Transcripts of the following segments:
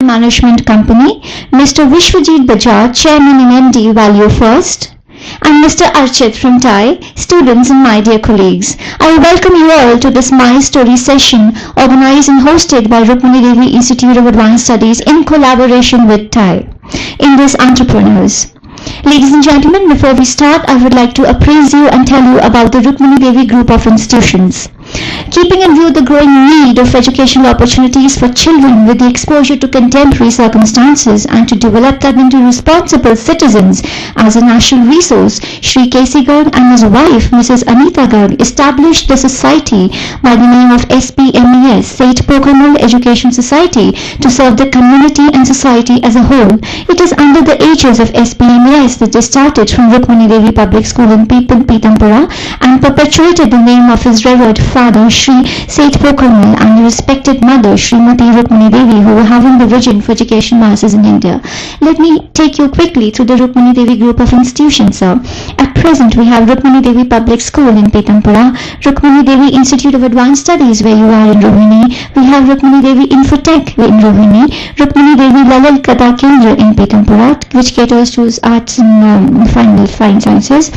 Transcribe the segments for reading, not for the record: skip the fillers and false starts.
Management Company, Mr. Vishwajit Bajaj, Chairman and MD, Value First, and Mr. Archit from TIE, students and my dear colleagues. I welcome you all to this My Story session organized and hosted by Rukmini Devi Institute of Advanced Studies in collaboration with TIE in this Entrepreneurs. Ladies and gentlemen, before we start, I would like to appraise you and tell you about the Rukmini Devi Group of Institutions. Keeping in view the growing need of educational opportunities for children with the exposure to contemporary circumstances and to develop them into responsible citizens as a national resource, Shri K.C. Garg and his wife, Mrs. Anita Garg, established the society by the name of SPMES, Seth Pokharmal Education Society, to serve the community and society as a whole. It is under the aegis of SPMES that they started from Rukmini Devi Public School in Pitampura and perpetuated the name of his revered father, Shri Seth Pokharmal, and the respected mother, Srimati Rukmini Devi, who were having the vision for education masses in India. Let me take you quickly through the Rukmini Devi Group of Institutions, sir. At present, we have Rukmini Devi Public School in Pitampura, Rukmini Devi Institute of Advanced Studies, where you are in Rohini. We have Rukmini Devi Infotech in Rohini, Rukmini Devi Lalal Kada Kendra in Pitampura, which caters to arts and fine sciences.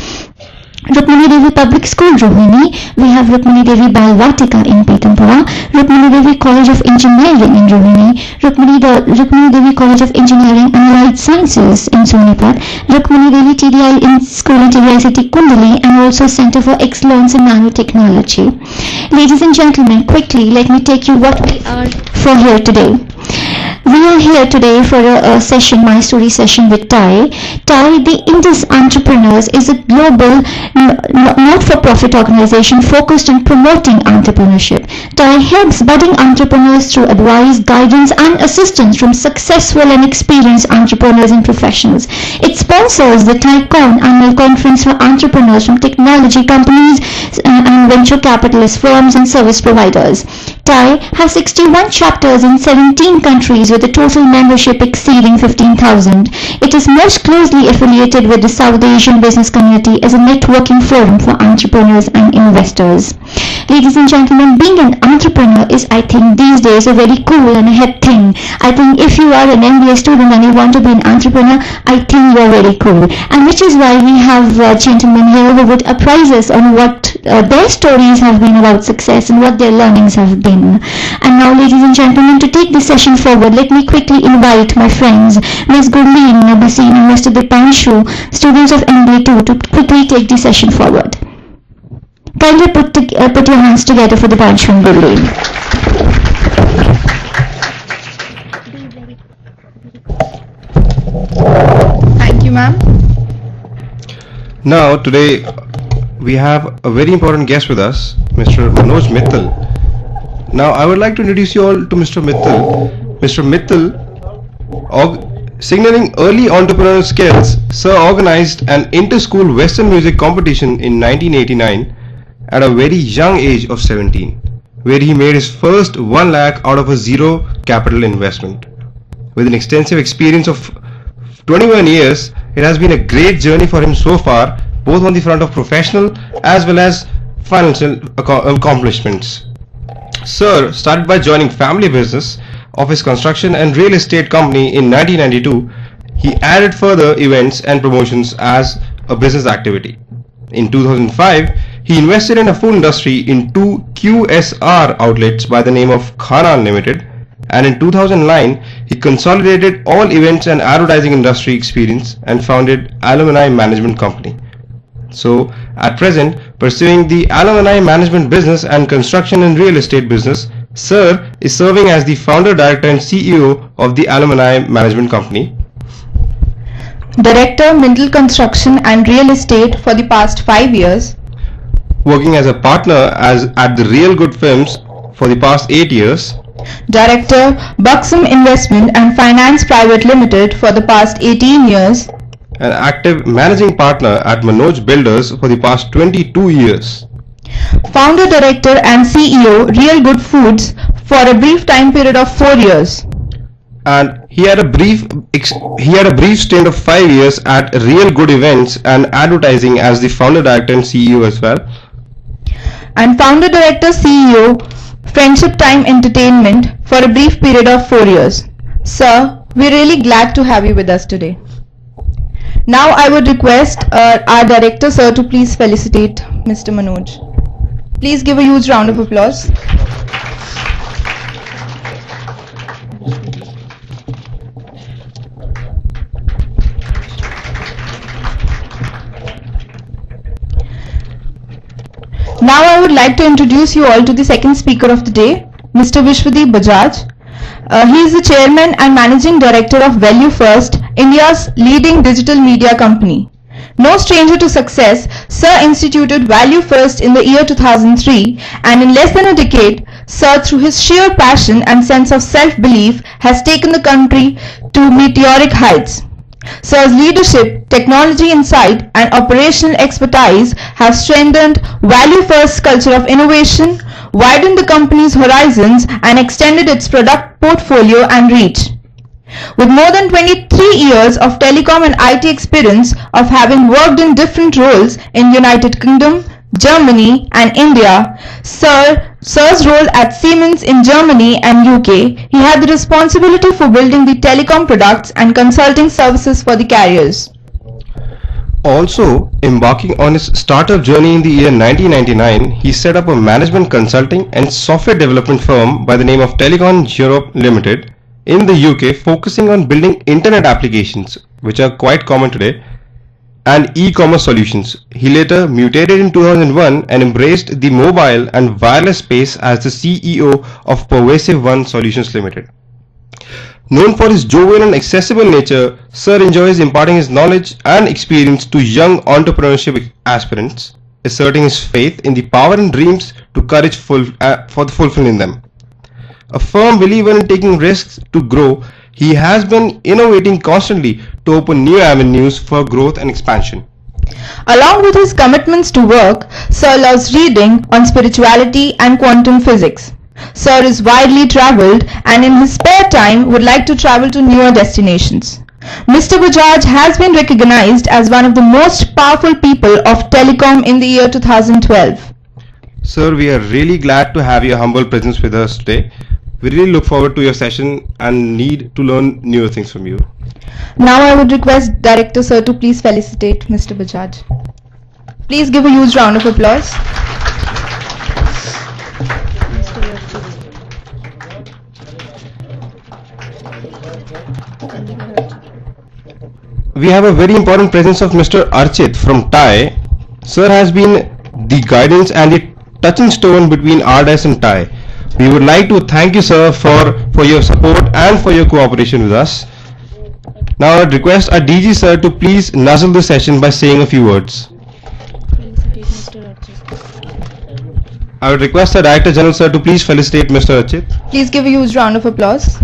Rukmini Devi Public School, Rohini. We have Rukmini Devi Balvatika in Pitampura, Rukmini Devi College of Engineering in Rohini, Rukmini Devi College of Engineering and Allied Sciences in Sonipat, Rukmini Devi TDI in School in TDI Kundali, and also Center for Excellence in Nanotechnology. Ladies and gentlemen, quickly let me take you what we are for here today. We are here today for a session, My Story session with TIE. TIE, the Indus Entrepreneurs, is a global not-for-profit organization focused on promoting entrepreneurship. TIE helps budding entrepreneurs through advice, guidance and assistance from successful and experienced entrepreneurs and professionals. It sponsors the TIECon annual conference for entrepreneurs from technology companies and venture capitalist firms and service providers. TIE has 61 chapters in 17 countries with a total membership exceeding 15,000. It is most closely affiliated with the South Asian business community as a networking forum for entrepreneurs and investors. Ladies and gentlemen, being an entrepreneur is, I think, these days a very cool and a hip thing. I think if you are an MBA student and you want to be an entrepreneur, I think you are very cool. And which is why we have gentlemen here who would apprise us on what their stories have been about success and what their learnings have been. And now, ladies and gentlemen, to take this session forward, let me quickly invite my friends, Ms. Gurleen Nabasin and Mr. Dipanshu, students of MBA 2, to quickly take the session forward. Kindly put your hands together for Dipanshu and Gurleen. Thank you, ma'am. Now, today we have a very important guest with us, Mr. Manoj Mittal. Now, I would like to introduce you all to Mr. Mittal. Mr. Mittal, signaling early entrepreneurial skills, Sir organized an inter-school Western music competition in 1989 at a very young age of 17, where he made his first 1 lakh out of a zero capital investment. With an extensive experience of 21 years, it has been a great journey for him so far, both on the front of professional as well as financial accomplishments. Sir started by joining family business of his construction and real estate company in 1992. He added further events and promotions as a business activity. In 2005, he invested in a food industry in 2 QSR outlets by the name of Khana Limited, and in 2009, he consolidated all events and advertising industry experience and founded Alumni Management Company. So, at present, pursuing the alumni management business and construction and real estate business, Sir is serving as the founder, director and CEO of the Alumni Management Company. Director, Middle Construction and Real Estate for the past 5 years. Working as a partner at the Real Good Films for the past 8 years. Director, Buxom Investment and Finance Private Limited for the past 18 years. An active managing partner at Manoj Builders for the past 22 years. Founder, Director and CEO, Real Good Foods for a brief time period of 4 years. And he had a brief stint of 5 years at Real Good Events and Advertising as the founder, director and CEO as well. And founder, director, CEO, Friendship Time Entertainment for a brief period of 4 years. Sir, we're really glad to have you with us today. Now I would request our director, sir, to please felicitate Mr. Manoj. Please give a huge round of applause. Now I would like to introduce you all to the second speaker of the day, Mr. Vishwadeep Bajaj. He is the chairman and managing director of Value First, India's leading digital media company. No stranger to success, Sir instituted Value First in the year 2003, and in less than a decade, Sir, through his sheer passion and sense of self-belief, has taken the country to meteoric heights. Sir's leadership, technology insight, and operational expertise have strengthened Value First's culture of innovation, widened the company's horizons, and extended its product portfolio and reach. With more than 23 years of telecom and IT experience of having worked in different roles in United Kingdom, Germany, and India, Sir's role at Siemens in Germany and UK, he had the responsibility for building the telecom products and consulting services for the carriers. Also, embarking on his startup journey in the year 1999, he set up a management consulting and software development firm by the name of Telecom Europe Limited in the UK, focusing on building internet applications, which are quite common today, and e-commerce solutions. He later mutated in 2001 and embraced the mobile and wireless space as the CEO of Pervasive One Solutions Limited. Known for his jovial and accessible nature, Sir enjoys imparting his knowledge and experience to young entrepreneurship aspirants, asserting his faith in the power and dreams to courage for fulfilling them. A firm believer in taking risks to grow, he has been innovating constantly to open new avenues for growth and expansion. Along with his commitments to work, Sir loves reading on spirituality and quantum physics. Sir is widely travelled and in his spare time would like to travel to newer destinations. Mr. Bajaj has been recognized as one of the most powerful people of telecom in the year 2012. Sir, we are really glad to have your humble presence with us today. We really look forward to your session and need to learn newer things from you. Now I would request Director Sir to please felicitate Mr. Bajaj. Please give a huge round of applause. We have a very important presence of Mr. Archit from TIE. Sir has been the guidance and the touching stone between RDS and TIE. We would like to thank you, sir, for your support and for your cooperation with us. Now I would request our DG sir to please nuzzle the session by saying a few words. I would request the Director General sir to please felicitate Mr. Archit. Please give a huge round of applause.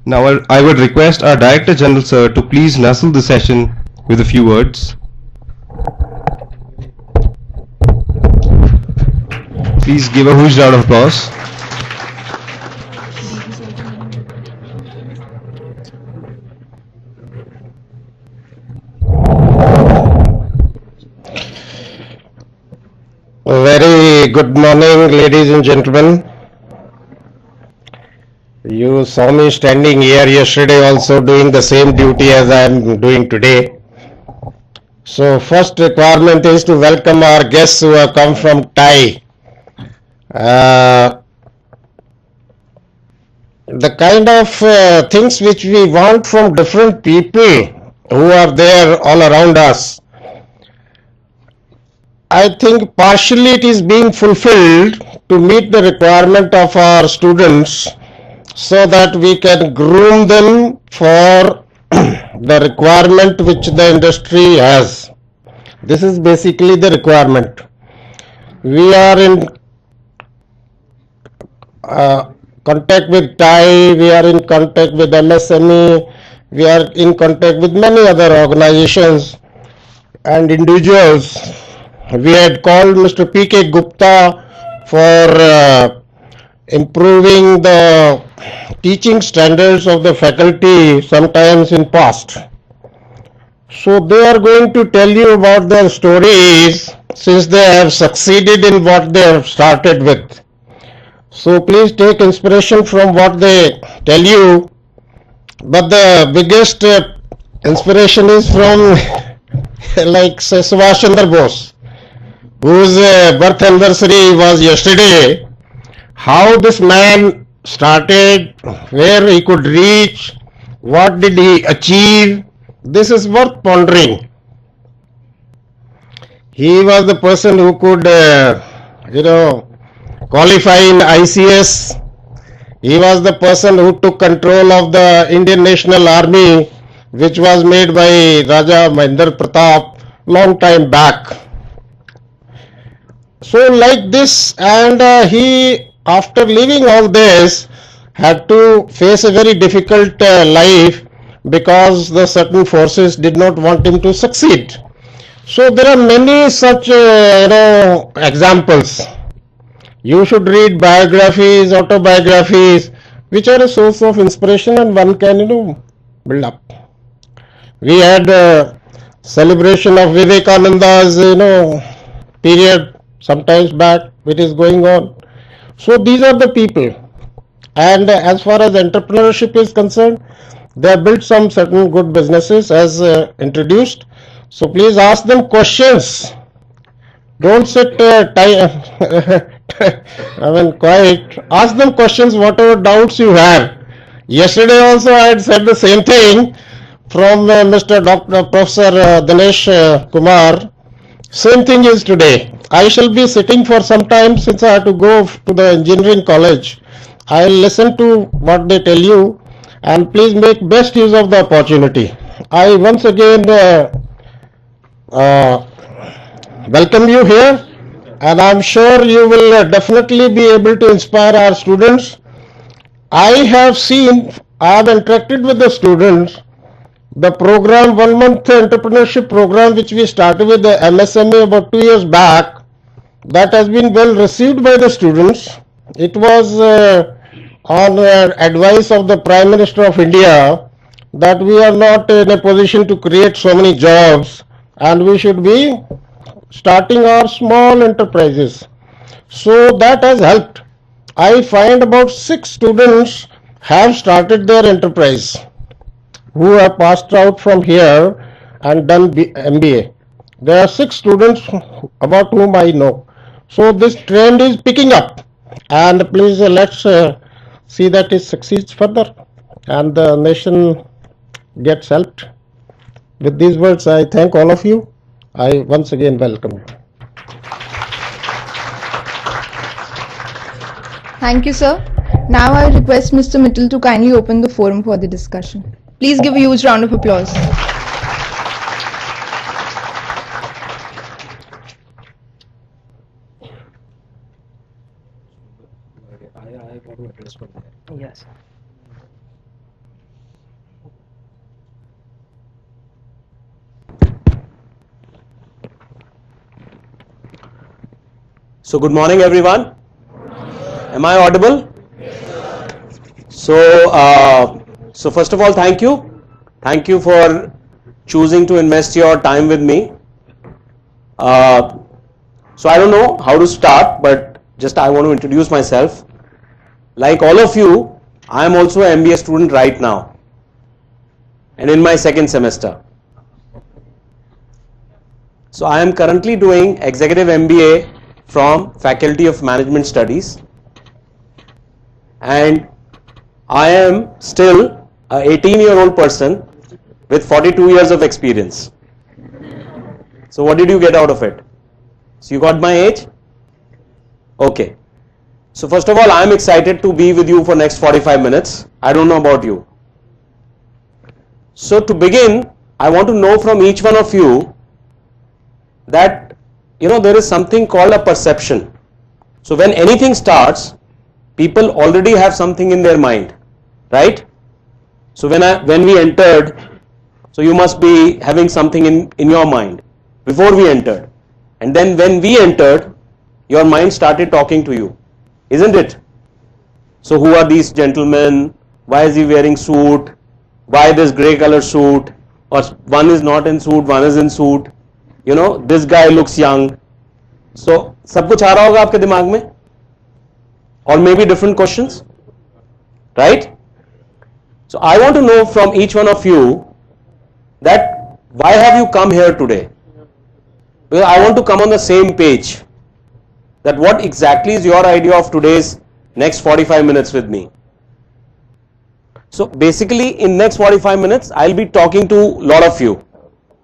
Now I would request our Director General sir to please nuzzle the session with a few words. Please give a huge round of applause. Very good morning, ladies and gentlemen. You saw me standing here yesterday also doing the same duty as I am doing today. So first requirement is to welcome our guests who have come from TIE. The kind of things which we want from different people who are there all around us, I think partially it is being fulfilled to meet the requirement of our students so that we can groom them for the requirement which the industry has. This is basically the requirement. We are in contact with TIE, we are in contact with MSME, we are in contact with many other organizations and individuals. We had called Mr. P.K. Gupta for improving the teaching standards of the faculty sometimes in past. So they are going to tell you about their stories since they have succeeded in what they have started with. So please take inspiration from what they tell you. But the biggest inspiration is from like say Subhash Chandra Bose, whose birth anniversary was yesterday. How this man started, where he could reach, what did he achieve, this is worth pondering. He was the person who could, qualify in ICS. He was the person who took control of the Indian National Army, which was made by Raja Mahendra Pratap long time back. So like this, and he, after leaving all this, had to face a very difficult life because the certain forces did not want him to succeed. So there are many such examples. You should read biographies, autobiographies, which are a source of inspiration and one can build up. We had celebration of Vivekananda's period sometimes back, which is going on. So these are the people, and as far as entrepreneurship is concerned, they have built some certain good businesses as introduced. So please ask them questions. Don't sit quiet. Ask them questions, whatever doubts you have. Yesterday also I had said the same thing from Mr. Dr. Professor Dinesh Kumar. Same thing is today. I shall be sitting for some time since I have to go to the engineering college. I will listen to what they tell you and please make best use of the opportunity. I once again welcome you here, and I am sure you will definitely be able to inspire our students. I have interacted with the students. The program, 1 month entrepreneurship program, which we started with the MSME about 2 years back, that has been well received by the students. It was on advice of the Prime Minister of India that we are not in a position to create so many jobs and we should be starting our small enterprises. So that has helped. I find about 6 students have started their enterprise who have passed out from here and done MBA. There are 6 students about whom I know. So this trend is picking up, and please let's see that it succeeds further and the nation gets helped. With these words, I thank all of you. I once again welcome you. Thank you, sir. Now I request Mr. Mittal to kindly open the forum for the discussion. Please give a huge round of applause. Yes. So good morning everyone. Am I audible? So first of all, thank you. Thank you for choosing to invest your time with me. So I don't know how to start, but just I want to introduce myself. Like all of you, I am also an MBA student right now and in my second semester. So I am currently doing Executive MBA from Faculty of Management Studies, and I am still an 18-year-old person with 42 years of experience. So what did you get out of it? So you got my age? Okay. So first of all, I am excited to be with you for next 45 minutes. I don't know about you. So to begin, I want to know from each one of you that there is something called a perception. So when anything starts, people already have something in their mind, right? So when we entered, so you must be having something in your mind before we entered, and then when we entered, your mind started talking to you, isn't it? So who are these gentlemen? Why is he wearing suit? Why this grey color suit? Or one is not in suit, one is in suit. You know, this guy looks young. So सब कुछ आ रहा होगा आपके दिमाग में? Or maybe different questions, right? So I want to know from each one of you that why have you come here today? Because I want to come on the same page. That what exactly is your idea of today's next 45 minutes with me? So basically in next 45 minutes I'll be talking to a lot of you.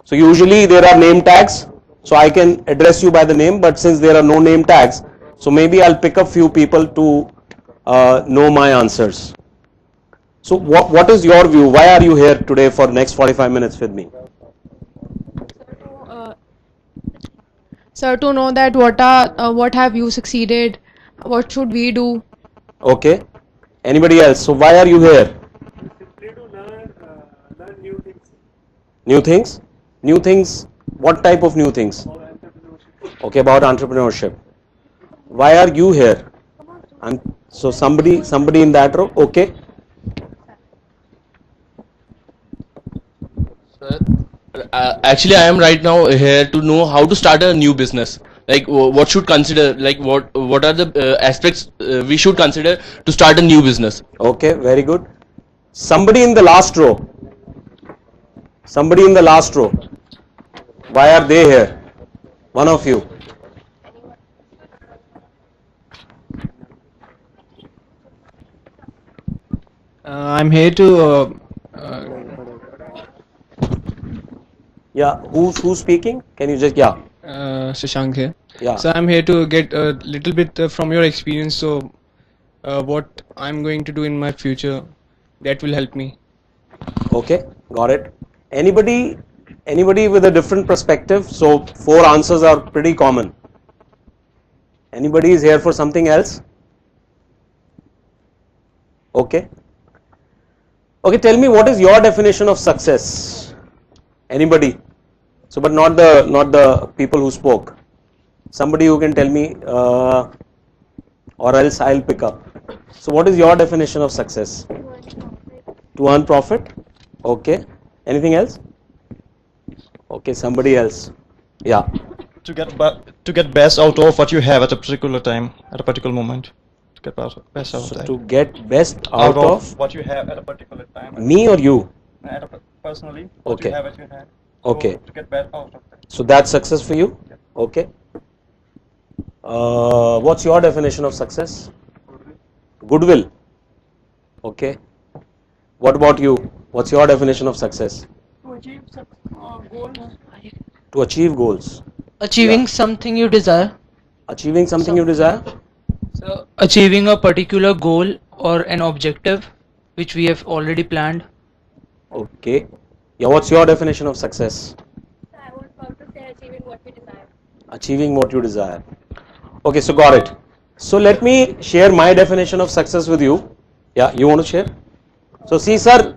So usually there are name tags, so I can address you by the name, but since there are no name tags, so maybe I'll pick up few people to know my answers. So what is your view? Why are you here today for next 45 minutes with me? Sir, to know that what have you succeeded, what should we do? Okay. Anybody else? So why are you here? Simply to learn new things New things? New things? What type of new things? about entrepreneurship. Okay, about entrepreneurship. Why are you here? So somebody in that row. Okay. Sir, actually, I am right now here to know how to start a new business. Like, what should consider? Like, what are the aspects we should consider to start a new business? Okay, very good. Somebody in the last row. Somebody in the last row. Why are they here? One of you. I'm here to Yeah, who's speaking? Can you just, yeah. Shashank here. Yeah. So I'm here to get a little bit from your experience. So what I'm going to do in my future, that will help me. Okay, got it. Anybody with a different perspective? So 4 answers are pretty common. Anybody is here for something else? Okay. Okay, tell me what is your definition of success? Anybody? So, but not the people who spoke. Somebody who can tell me, or else I'll pick up. So, what is your definition of success? To earn profit. Okay. Anything else? Okay, somebody else. Yeah. To get best out of what you have at a particular time, at a particular moment. To get best out of So that. to get best out of what you have at a particular time. me or you? Personally, Okay. you have at your hand. Okay. To get best out of that. So that's success for you? Okay. What's your definition of success? Goodwill. Okay. What about you? What's your definition of success? To achieve goals. To achieve goals. Achieving something you desire. Achieving something you desire? So, achieving a particular goal or an objective which we have already planned. Okay. Yeah, what's your definition of success? I was about to say achieving what we desire. Achieving what you desire. Okay, so got it. So let me share my definition of success with you. Yeah, you want to share? So see, sir,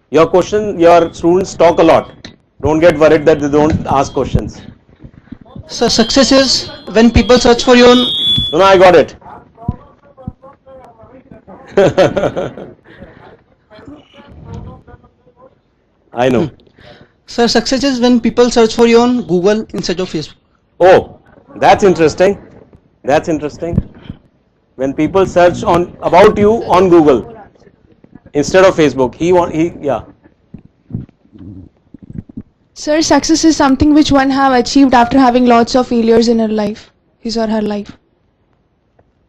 your students talk a lot. Don't get worried that they don't ask questions. So success is when people search for your No, I got it. I know. Sir, success is when people search for you on Google instead of Facebook. Oh, that's interesting. That's interesting. When people search about you on Google instead of Facebook, yeah. Sir, success is something which one have achieved after having lots of failures in his or her life.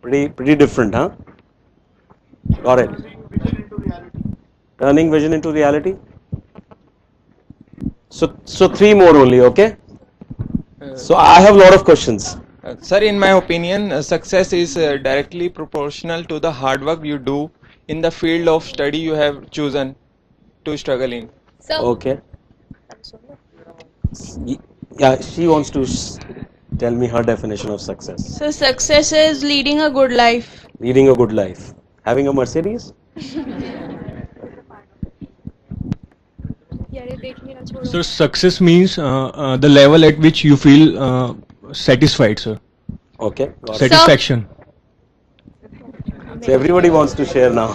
Pretty different, huh? Got it. Turning vision into reality. So 3 more only, okay? So I have a lot of questions. Sir, in my opinion, success is directly proportional to the hard work you do in the field of study you have chosen to struggle in. Okay. Yeah, she wants to tell me her definition of success. So success is leading a good life. Leading a good life. Having a Mercedes? So success means the level at which you feel satisfied, sir. Okay. Satisfaction. So everybody wants to share now.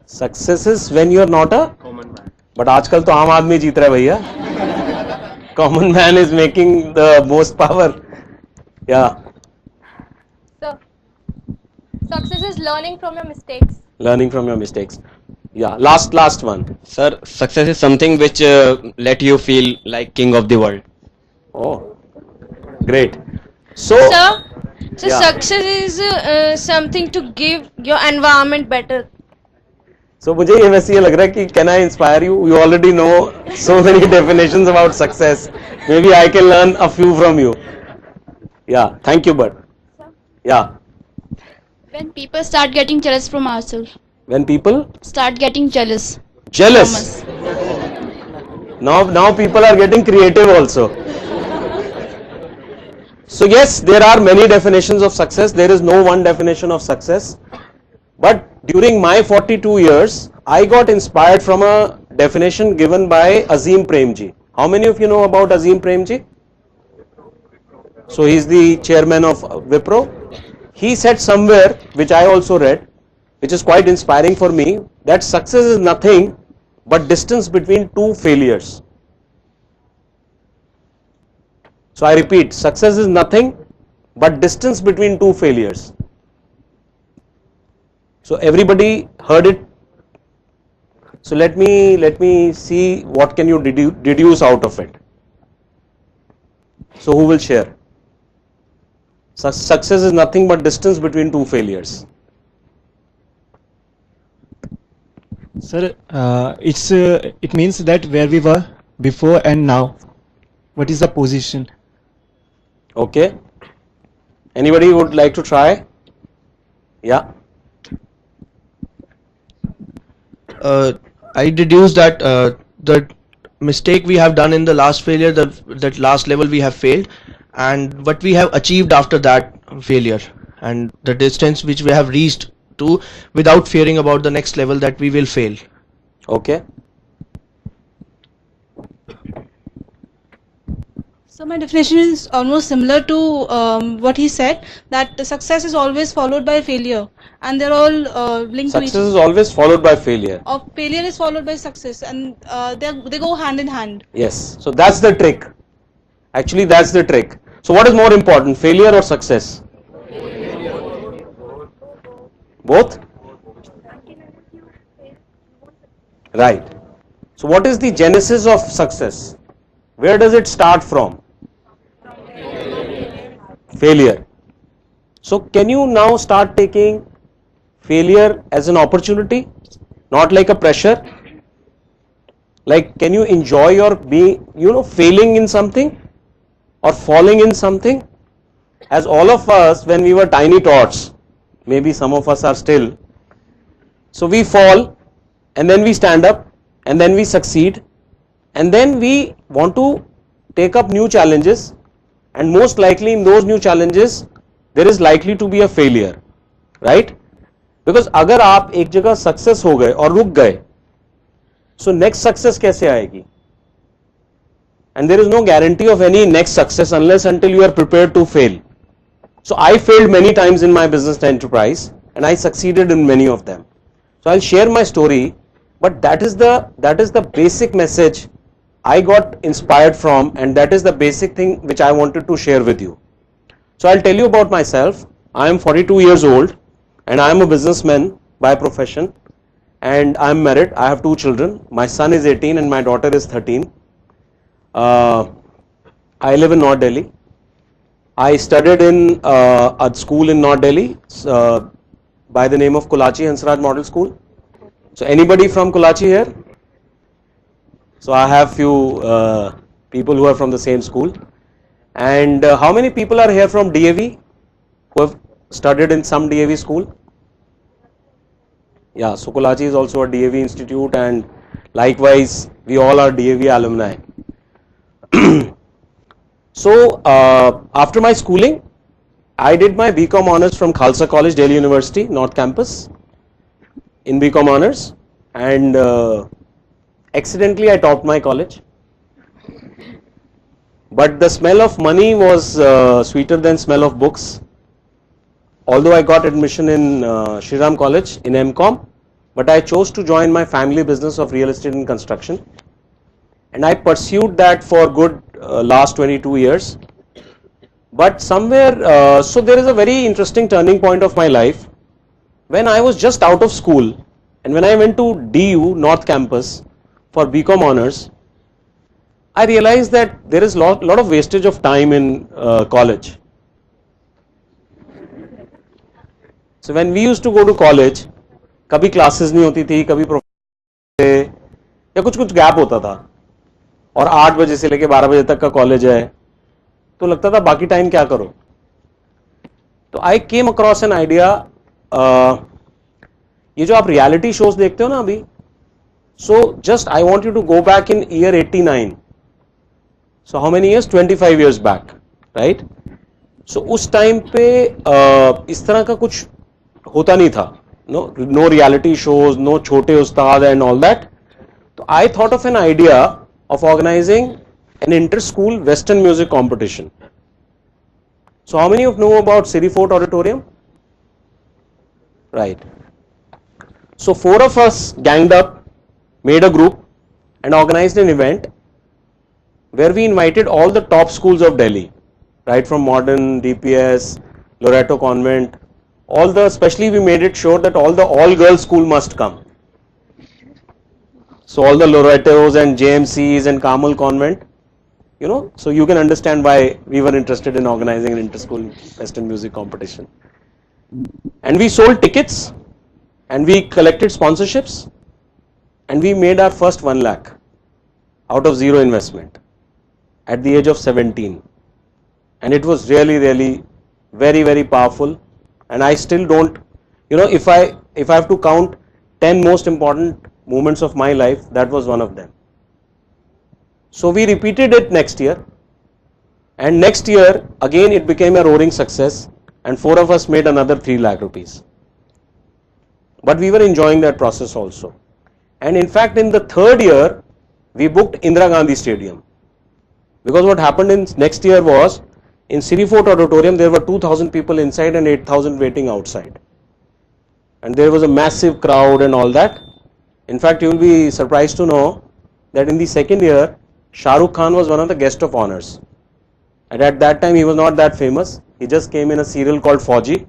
Success is when you are not a common man. But आजकल तो आम आदमी जीत रहा है भैया. Common man is making the most power. Yeah. So, success is learning from your mistakes. Learning from your mistakes. Yeah. Last one. Sir, success is something which let you feel like king of the world. Oh, great. So, Sir, yeah. success is something to give your environment better. So मुझे ये वैसे ये लग रहा है कि can I inspire you? You already know so many definitions about success. Maybe I can learn a few from you. Yeah, thank you, bud. Yeah. When people start getting jealous from ourselves. When people Start getting jealous. jealous. Now people are getting creative also. So yes, there are many definitions of success. There is no one definition of success. But during my 42 years, I got inspired from a definition given by Azim Premji. How many of you know about Azim Premji? So he is the chairman of Wipro. He said somewhere, which I also read, which is quite inspiring for me, that success is nothing but distance between two failures. So I repeat, success is nothing but distance between two failures. So everybody heard it. So let me see what can you deduce out of it. So who will share? Success is nothing but distance between two failures. Sir, it means that where we were before and now, what is the position? Okay. Anybody would like to try? Yeah. I deduce that the mistake we have done in the last failure, that last level we have failed, and what we have achieved after that failure, and the distance which we have reached to without fearing about the next level that we will fail. Okay. So my definition is almost similar to what he said, that success is always followed by failure, and they're all linked to each Success other. is always followed by failure. Or failure is followed by success, and they go hand in hand. Yes. So that's the trick. Actually, that's the trick. So what is more important, failure or success? Both? Right. So what is the genesis of success? Where does it start from? Failure. So can you now start taking failure as an opportunity, not like a pressure? Like, can you enjoy your failing in something or falling in something? As all of us, when we were tiny tots, maybe some of us are still, so we fall and then we stand up and then we succeed and then we want to take up new challenges, and most likely in those new challenges there is likely to be a failure, right? Because अगर आप एक जगह success हो गए और रुक गए, so next success कैसे आएगी? And there is no guarantee of any next success unless until you are prepared to fail. So I failed many times in my business enterprise and I succeeded in many of them. So I'll share my story, but that is the basic message I got inspired from, and that is the basic thing which I wanted to share with you. So I'll tell you about myself. I am 42 years old and I am a businessman by profession, and I am married. I have two children. My son is 18 and my daughter is 13. I live in North Delhi. I studied in a school in North Delhi by the name of Kolachi Hansraj Model School. So anybody from Kolachi here? So I have few people who are from the same school. And how many people are here from DAV who have studied in some DAV school? Yeah, so Kolachi is also a DAV institute, and likewise we all are DAV alumni. So after my schooling, I did my BCom honors from Khalsa College, Delhi University, North Campus, in BCom honors, and accidentally I topped my college. But the smell of money was sweeter than smell of books. although I got admission in Shri Ram College in MCom, but I chose to join my family business of real estate and construction, and I pursued that for good last 22 years. But somewhere, so there is a very interesting turning point of my life when I was just out of school, and when I went to DU North Campus for BCom honors, I realized that there is lot of wastage of time in college. So when we used to go to college, कभी classes नहीं होती थी, कभी professor थे, या कुछ gap होता था, और 8 बजे से लेके 12 बजे तक का college है, तो लगता था बाकी time क्या करो. तो I came across an idea, ये जो आप reality shows देखते हो ना अभी, so just I want you to go back in year 89. So how many years? 25 years back, right? So उस टाइम पे इस तरह का कुछ होता नहीं था, no reality shows, no छोटे उस्ताद and all that. So I thought of an idea of organizing an inter-school Western music competition. So how many of you know about Siri Fort Auditorium? Right. So 4 of us ganged up, made a group and organized an event where we invited all the top schools of Delhi, right from Modern, DPS, Loreto Convent, especially we made it sure that all girls school must come. So all the Loretos and JMCs and Carmel Convent, so you can understand why we were interested in organizing an inter-school Western music competition. And we sold tickets and we collected sponsorships and we made our first 1 lakh out of zero investment at the age of 17, and it was really very, very powerful. And I still don't, if I have to count 10 most important moments of my life, that was one of them. So we repeated it next year, and next year again it became a roaring success, and 4 of us made another 3 lakh rupees. But we were enjoying that process also. And in fact, in the 3rd year, we booked Indira Gandhi Stadium. Because what happened in next year was, in Siri Fort Auditorium, there were 2,000 people inside and 8,000 waiting outside. And there was a massive crowd and all that. In fact, you will be surprised to know that in the 2nd year, Shah Rukh Khan was one of the guest of honors. And at that time, he was not that famous. He just came in a serial called Fauji.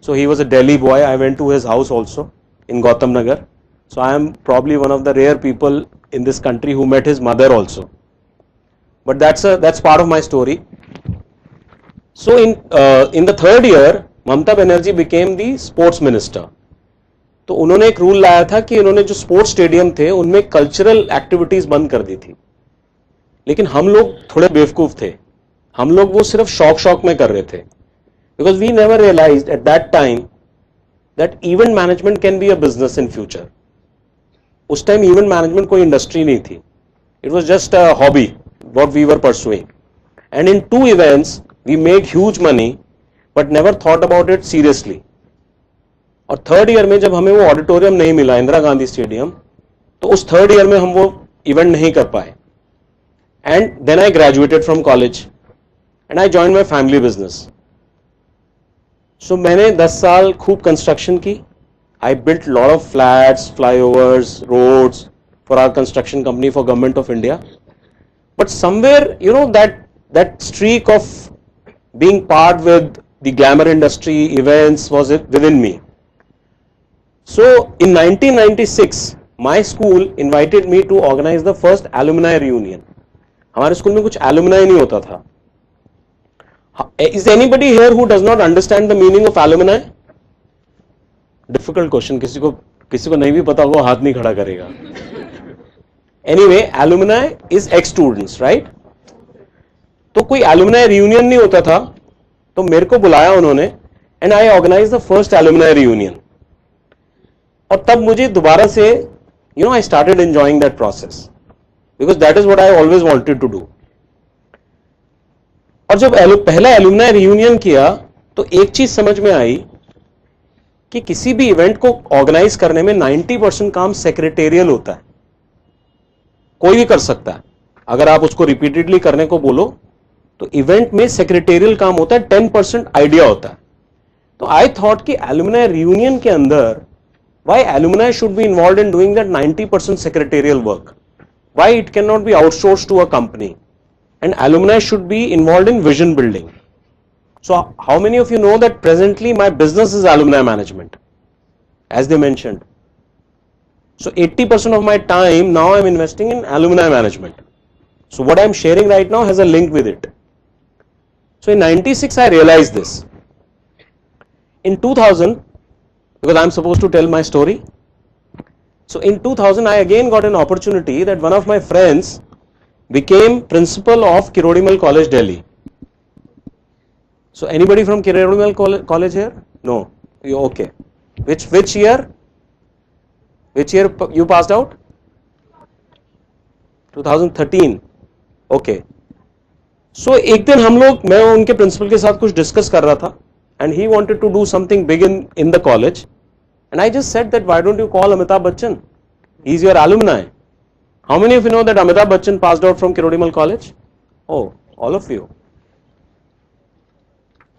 So he was a Delhi boy. I went to his house also in Gautam Nagar. So I am probably one of the rare people in this country who met his mother also. But that's part of my story. So in the 3rd year, Mamata Banerjee became the sports minister. तो उन्होंने एक rule लाया था कि उन्होंने जो sports stadium थे उनमें कल्चरल एक्टिविटीज बंद कर दी थी. लेकिन हम लोग थोड़े बेवकूफ थे, हम लोग वो सिर्फ शौक में कर रहे थे. Because we never realised at that time that event management can be a business in future. उस टाइम इवेंट मैनेजमेंट कोई इंडस्ट्री नहीं थी. It was just a hobby what we were pursuing, and in 2 events we made huge money but never thought about it seriously. और 3rd year में जब हमें वो auditorium नहीं मिला इंदिरा गांधी स्टेडियम, तो उस 3rd year में हम वो इवेंट नहीं कर पाए. And then I graduated from college and I joined my family business. So मैंने 10 साल खूब कंस्ट्रक्शन की. I built lot of flats, flyovers, roads for our construction company for Government of India. But somewhere, that streak of being part with the glamour industry, events was within me. So in 1996, my school invited me to organize the first alumni reunion. हमारे school में कुछ alumni नहीं होता था. Is anybody here who does not understand the meaning of alumni? Difficult question. किसी को नहीं भी पता होगा हाथ नहीं खड़ा करेगा. Anyway, alumni is ex-students, right? तो कोई alumni reunion नहीं होता था, तो मेरे को बुलाया उन्होंने, and I organized the first alumni reunion. और तब मुझे दोबारा से, I started enjoying that process because that is what I always wanted to do. और जब पहला alumni reunion किया, तो एक चीज समझ में आई कि किसी भी इवेंट को ऑर्गेनाइज करने में 90% काम सेक्रेटेरियल होता है. कोई भी कर सकता है. अगर आप उसको रिपीटेडली करने को बोलो तो इवेंट में सेक्रेटेरियल काम होता है, 10% आइडिया होता है. तो I thought कि alumni reunion के अंदर why alumni should be involved in doing that 90% secretarial work? Why it cannot be outsourced to a company? And alumni should be involved in vision building. So how many of you know that presently my business is alumni management, as they mentioned. So 80% of my time now I am investing in alumni management. So what I am sharing right now has a link with it. So in 96 I realized this. In 2000, because I am supposed to tell my story. So in 2000 I again got an opportunity that one of my friends became principal of Kirodimal College, Delhi. So anybody from Kirodimal College here? No. You okay? Which year? Which year you passed out? 2013. Okay. So एक दिन हम लोग मैं उनके principal के साथ कुछ discuss कर रहा था and he wanted to do something big in the college and I just said that why don't you call Amitabh Bachchan? He is your alumni. How many of you know that Amitabh Bachchan passed out from Kirodimal College? Oh, all of you.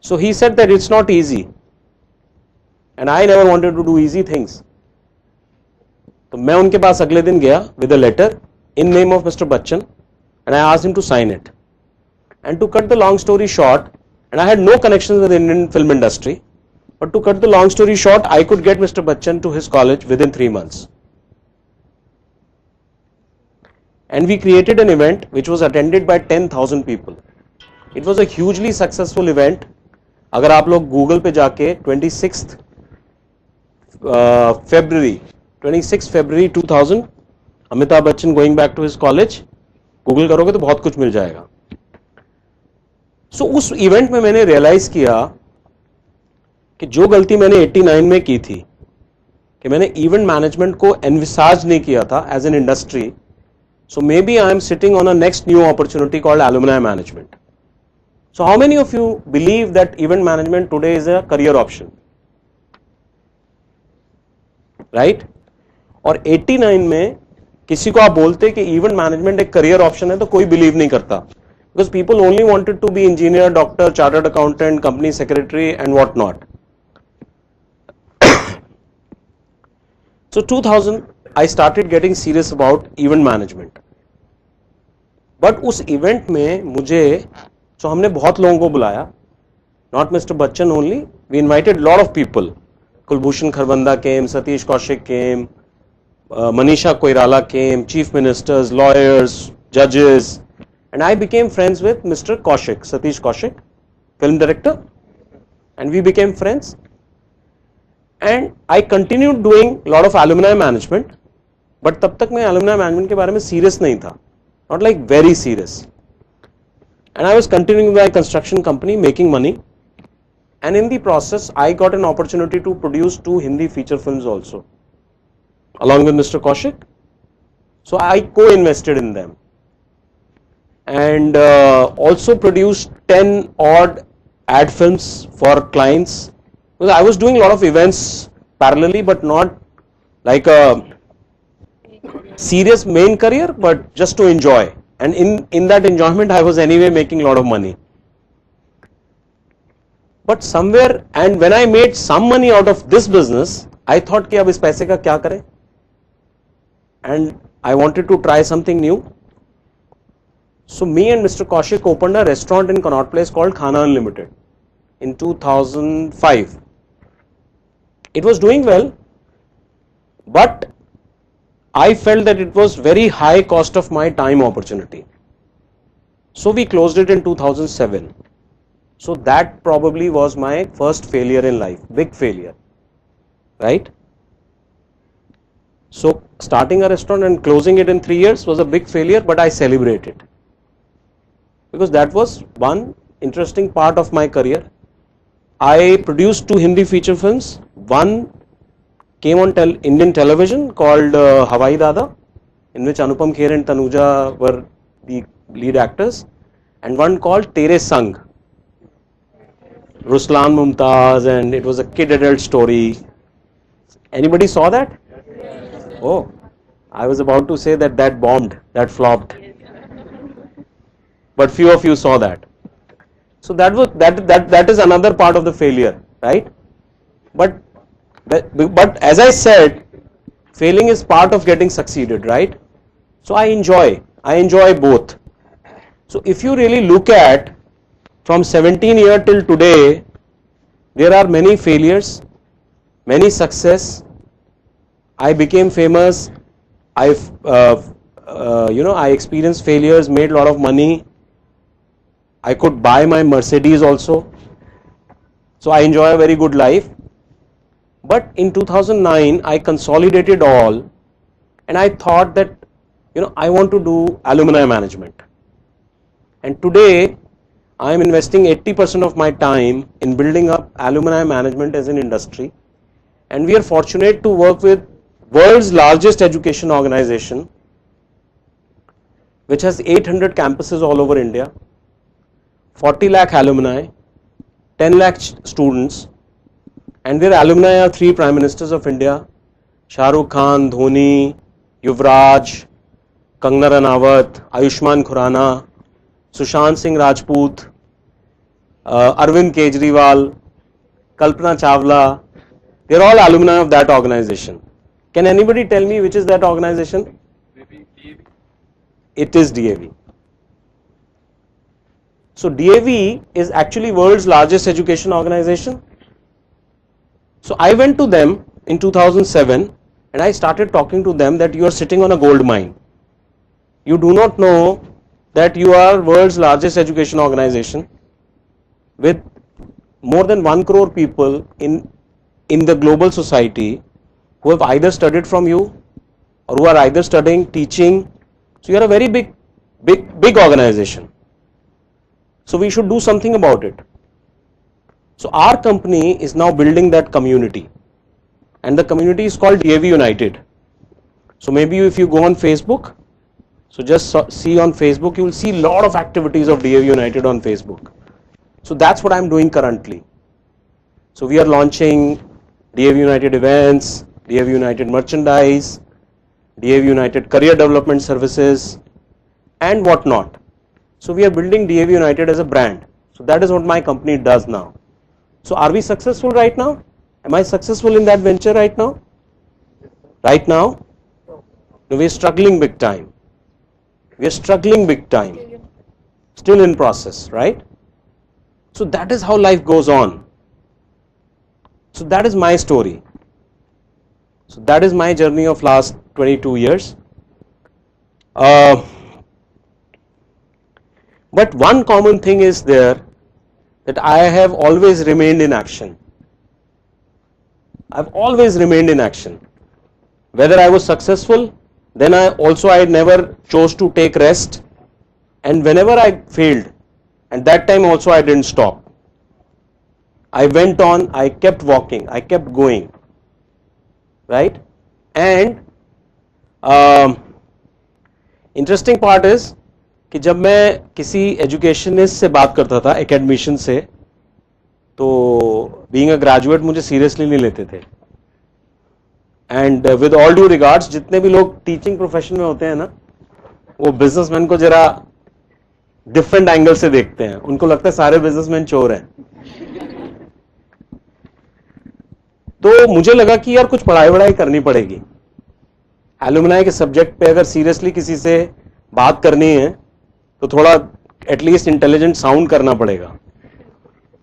So he said that it's not easy and I never wanted to do easy things. तो मैं उनके पास अगले दिन गया with a letter in name of Mr. Bachchan and I asked him to sign it. And to cut the long story short, and I had no connections with the Indian film industry, but to cut the long story short, I could get Mr. Bachchan to his college within 3 months. And we created an event which was attended by 10,000 people. It was a hugely successful event. अगर आप लोग Google पे जाके 26th February 2000 Amitabh Bachchan going back to his college Google करोगे तो बहुत कुछ मिल जाएगा. सो उस इवेंट में मैंने रियलाइज किया कि जो गलती मैंने 89 में की थी कि मैंने इवेंट मैनेजमेंट को एनविसाज नहीं किया था as an industry. So maybe I am sitting on a next new opportunity called alumni management. So how many of you believe that event management today is a career option, right? और 89 में किसी को आप बोलते कि event management एक career option है तो कोई बिलीव नहीं करता, because people only wanted to be engineer, doctor, chartered accountant, company secretary and what not. So 2000 I started getting serious about event management. But उस इवेंट में मुझे हमने बहुत लोगों को बुलाया, not Mr. Bachchan only, we invited lot of people. Kulbhushan Kharbanda came, Satish Kaushik came, Manisha Koirala came, chief ministers, lawyers, judges, and I became friends with Mr. Kaushik, Satish Kaushik, film director, and we became friends. And I continued doing lot of alumni management, but तब तक मैं alumni management के बारे में serious नहीं था, not like very serious. And I was continuing my construction company, making money, and in the process I got an opportunity to produce 2 Hindi feature films also, along with Mr. Kaushik. So I co-invested in them, and also produced 10 odd ad films for clients. Because I was doing a lot of events parallelly, but not like a serious main career, but just to enjoy. And in that enjoyment, I was anyway making a lot of money. But somewhere, and when I made some money out of this business, I thought कि अब इस पैसे का क्या करें? And I wanted to try something new. So me and Mr. Kaushik opened a restaurant in Connaught Place called Khana Unlimited in 2005. It was doing well, but I felt that it was very high cost of my time opportunity. So we closed it in 2007. So that probably was my first failure in life, big failure, right? So starting a restaurant and closing it in 3 years was a big failure, but I celebrate it because that was one interesting part of my career. I produced 2 Hindi feature films. One came on Indian television called Hawai Dada, in which Anupam Kher and Tanuja were the lead actors, and one called Tere Sang, Ruslan Mumtaz, and it was a kid adult story. Anybody saw that? Oh, I was about to say that bombed, that flopped, but few of you saw that. So that is another part of the failure, right? but as I said, failing is part of getting succeeded, right? So I enjoy both. So if you really look at from 17 years till today, there are many failures, many success. I became famous. I experienced failures, made a lot of money. I could buy my Mercedes also. So I enjoy a very good life. But in 2009, I consolidated all, and I thought that, I want to do alumni management. And today, I am investing 80% of my time in building up alumni management as an industry. And we are fortunate to work with world's largest education organization, which has 800 campuses all over India, 40 lakh alumni, 10 lakh students, and their alumni are 3 Prime Ministers of India: Shah Rukh Khan, Dhoni, Yuvraj, Kangana Ranaut, Ayushman Khurrana, Sushant Singh Rajput, Arvind Kejriwal, Kalpana Chawla. They are all alumni of that organization. Can anybody tell me which is that organization? It is DAV. So DAV is actually world's largest education organization. So I went to them in 2007 and I started talking to them that you are sitting on a gold mine. You do not know that you are world's largest education organization with more than 1 crore people in the global society who have either studied from you or who are either studying, teaching. So you are a very big organization. So we should do something about it. So our company is now building that community, and the community is called DAV United. So maybe if you go on Facebook, so just see on Facebook, you will see a lot of activities of DAV United on Facebook. So that's what I'm doing currently. So we are launching DAV United events, DAV United merchandise, DAV United career development services, and whatnot. So we are building DAV United as a brand. So that is what my company does now. So are we successful right now? Am I successful in that venture right now? Right now? No, we are struggling big time. We are struggling big time. Still in process, right? So that is how life goes on. So that is my story. So that is my journey of last 22 years. But one common thing is there, that I have always remained in action. I've always remained in action. Whether I was successful, then I never chose to take rest. And whenever I failed, and that time also I didn't stop. I went on, I kept walking, I kept going. Right? And interesting part is, कि जब मैं किसी educationist से बात करता था, academician से, तो बीइंग अ ग्रेजुएट मुझे सीरियसली नहीं लेते थे. And with all due regards, जितने भी लोग टीचिंग प्रोफेशन में होते हैं ना, वो बिजनेसमैन को जरा डिफरेंट एंगल से देखते हैं. उनको लगता है सारे बिजनेसमैन चोर हैं. तो मुझे लगा कि यार कुछ पढ़ाई करनी पड़ेगी. एलुमनाई के सब्जेक्ट पे अगर सीरियसली किसी से बात करनी है तो थोड़ा एटलीस्ट इंटेलिजेंट साउंड करना पड़ेगा.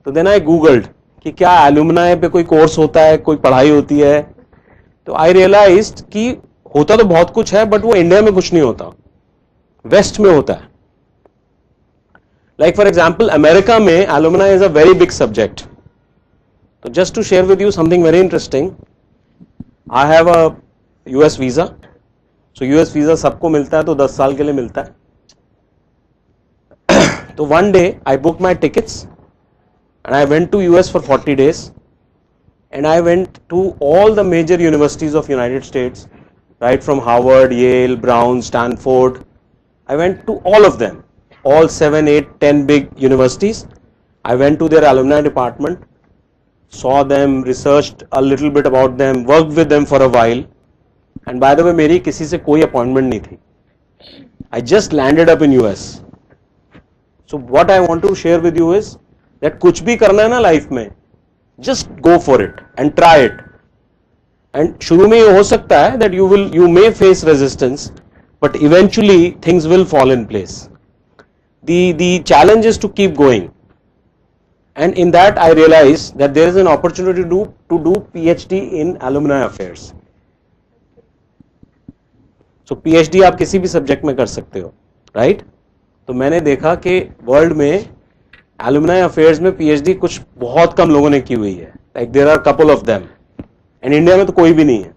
तो देन आई गूगल्ड कि क्या एलुमनाई पे कोई कोर्स होता है, कोई पढ़ाई होती है. तो आई रियलाइज्ड कि होता तो बहुत कुछ है, बट वो इंडिया में कुछ नहीं होता, वेस्ट में होता है. लाइक फॉर एग्जाम्पल, अमेरिका में alumni is a very big subject. तो just to share with you something very interesting, I have a US visa. So US visa सबको मिलता है, तो 10 साल के लिए मिलता है. तो one day I book my tickets and I went to US for 40 days, and I went to all the major universities of United States, right from Harvard, Yale, Brown, Stanford. I went to all of them, all 7, 8, 10 big universities. I went to their alumni department, saw them, researched a little bit about them, worked with them for a while. And by the way, मेरी किसी से कोई appointment नहीं थी. I just landed up in US. So what I want to share with you is that कुछ भी करना है ना लाइफ में, just go for it and try it. And शुरू में ये हो सकता है that you may face resistance, but eventually things will fall in place. The challenge is to keep going. And in that I realized that there is an opportunity to do PhD in alumni affairs. So PhD आप किसी भी subject में कर सकते हो, right? तो मैंने देखा कि वर्ल्ड में alumni affairs में PhD कुछ बहुत कम लोगों ने की हुई है. Like there are couple of them. And India में तो कोई भी नहीं है.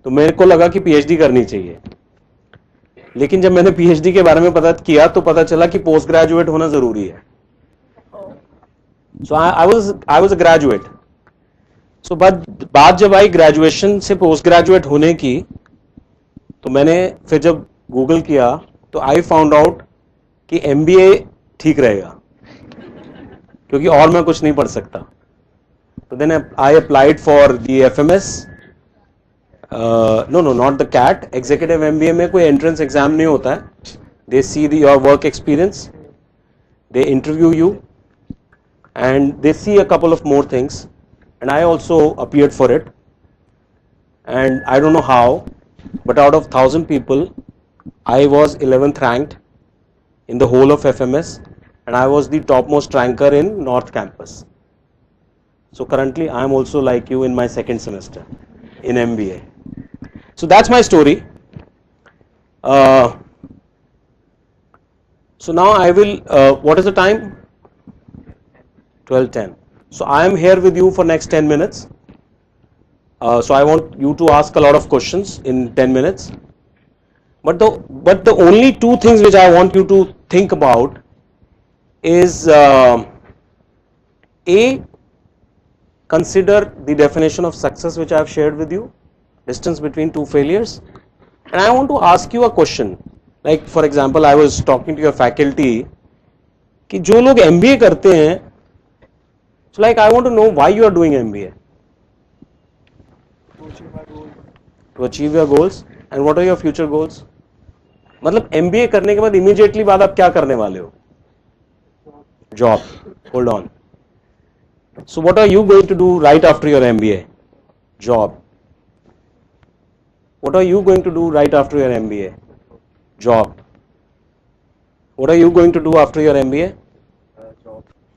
तो मेरे को लगा कि PhD करनी चाहिए. लेकिन जब मैंने PhD के बारे में पता किया तो पता चला कि पोस्ट ग्रेजुएट होना जरूरी है. So I was a graduate. So बात जब आई ग्रेजुएशन से पोस्ट ग्रेजुएट होने की, तो मैंने फिर जब गूगल किया तो I found out कि MBA ठीक रहेगा, क्योंकि और मैं कुछ नहीं पढ़ सकता. तो then I applied for the FMS. No, not the CAT. Executive MBA में कोई entrance exam नहीं होता है. They see your work experience, they interview you, and they see a couple of more things. And I also appeared for it. And I don't know how, but out of 1,000 people, I was 11th ranked in the whole of FMS, and I was the topmost ranker in North Campus. So currently I am also like you in my second semester in MBA. So that's my story. So now I will, what is the time? 12:10. So I am here with you for next 10 minutes. So I want you to ask a lot of questions in 10 minutes. But the only two things which I want you to think about is consider the definition of success which I have shared with you, distance between two failures. And I want to ask you a question. Like for example, I was talking to your faculty कि जो लोग MBA करते हैं, so like I want to know why you are doing MBA. To achieve your goals. And what are your future goals? मतलब MBA करने के बाद immediately बाद आप क्या करने वाले हो? Job. Hold on. So what are you going to do right after your MBA? Job. What are you going to do right after your MBA? Job. What are you going to do after your MBA?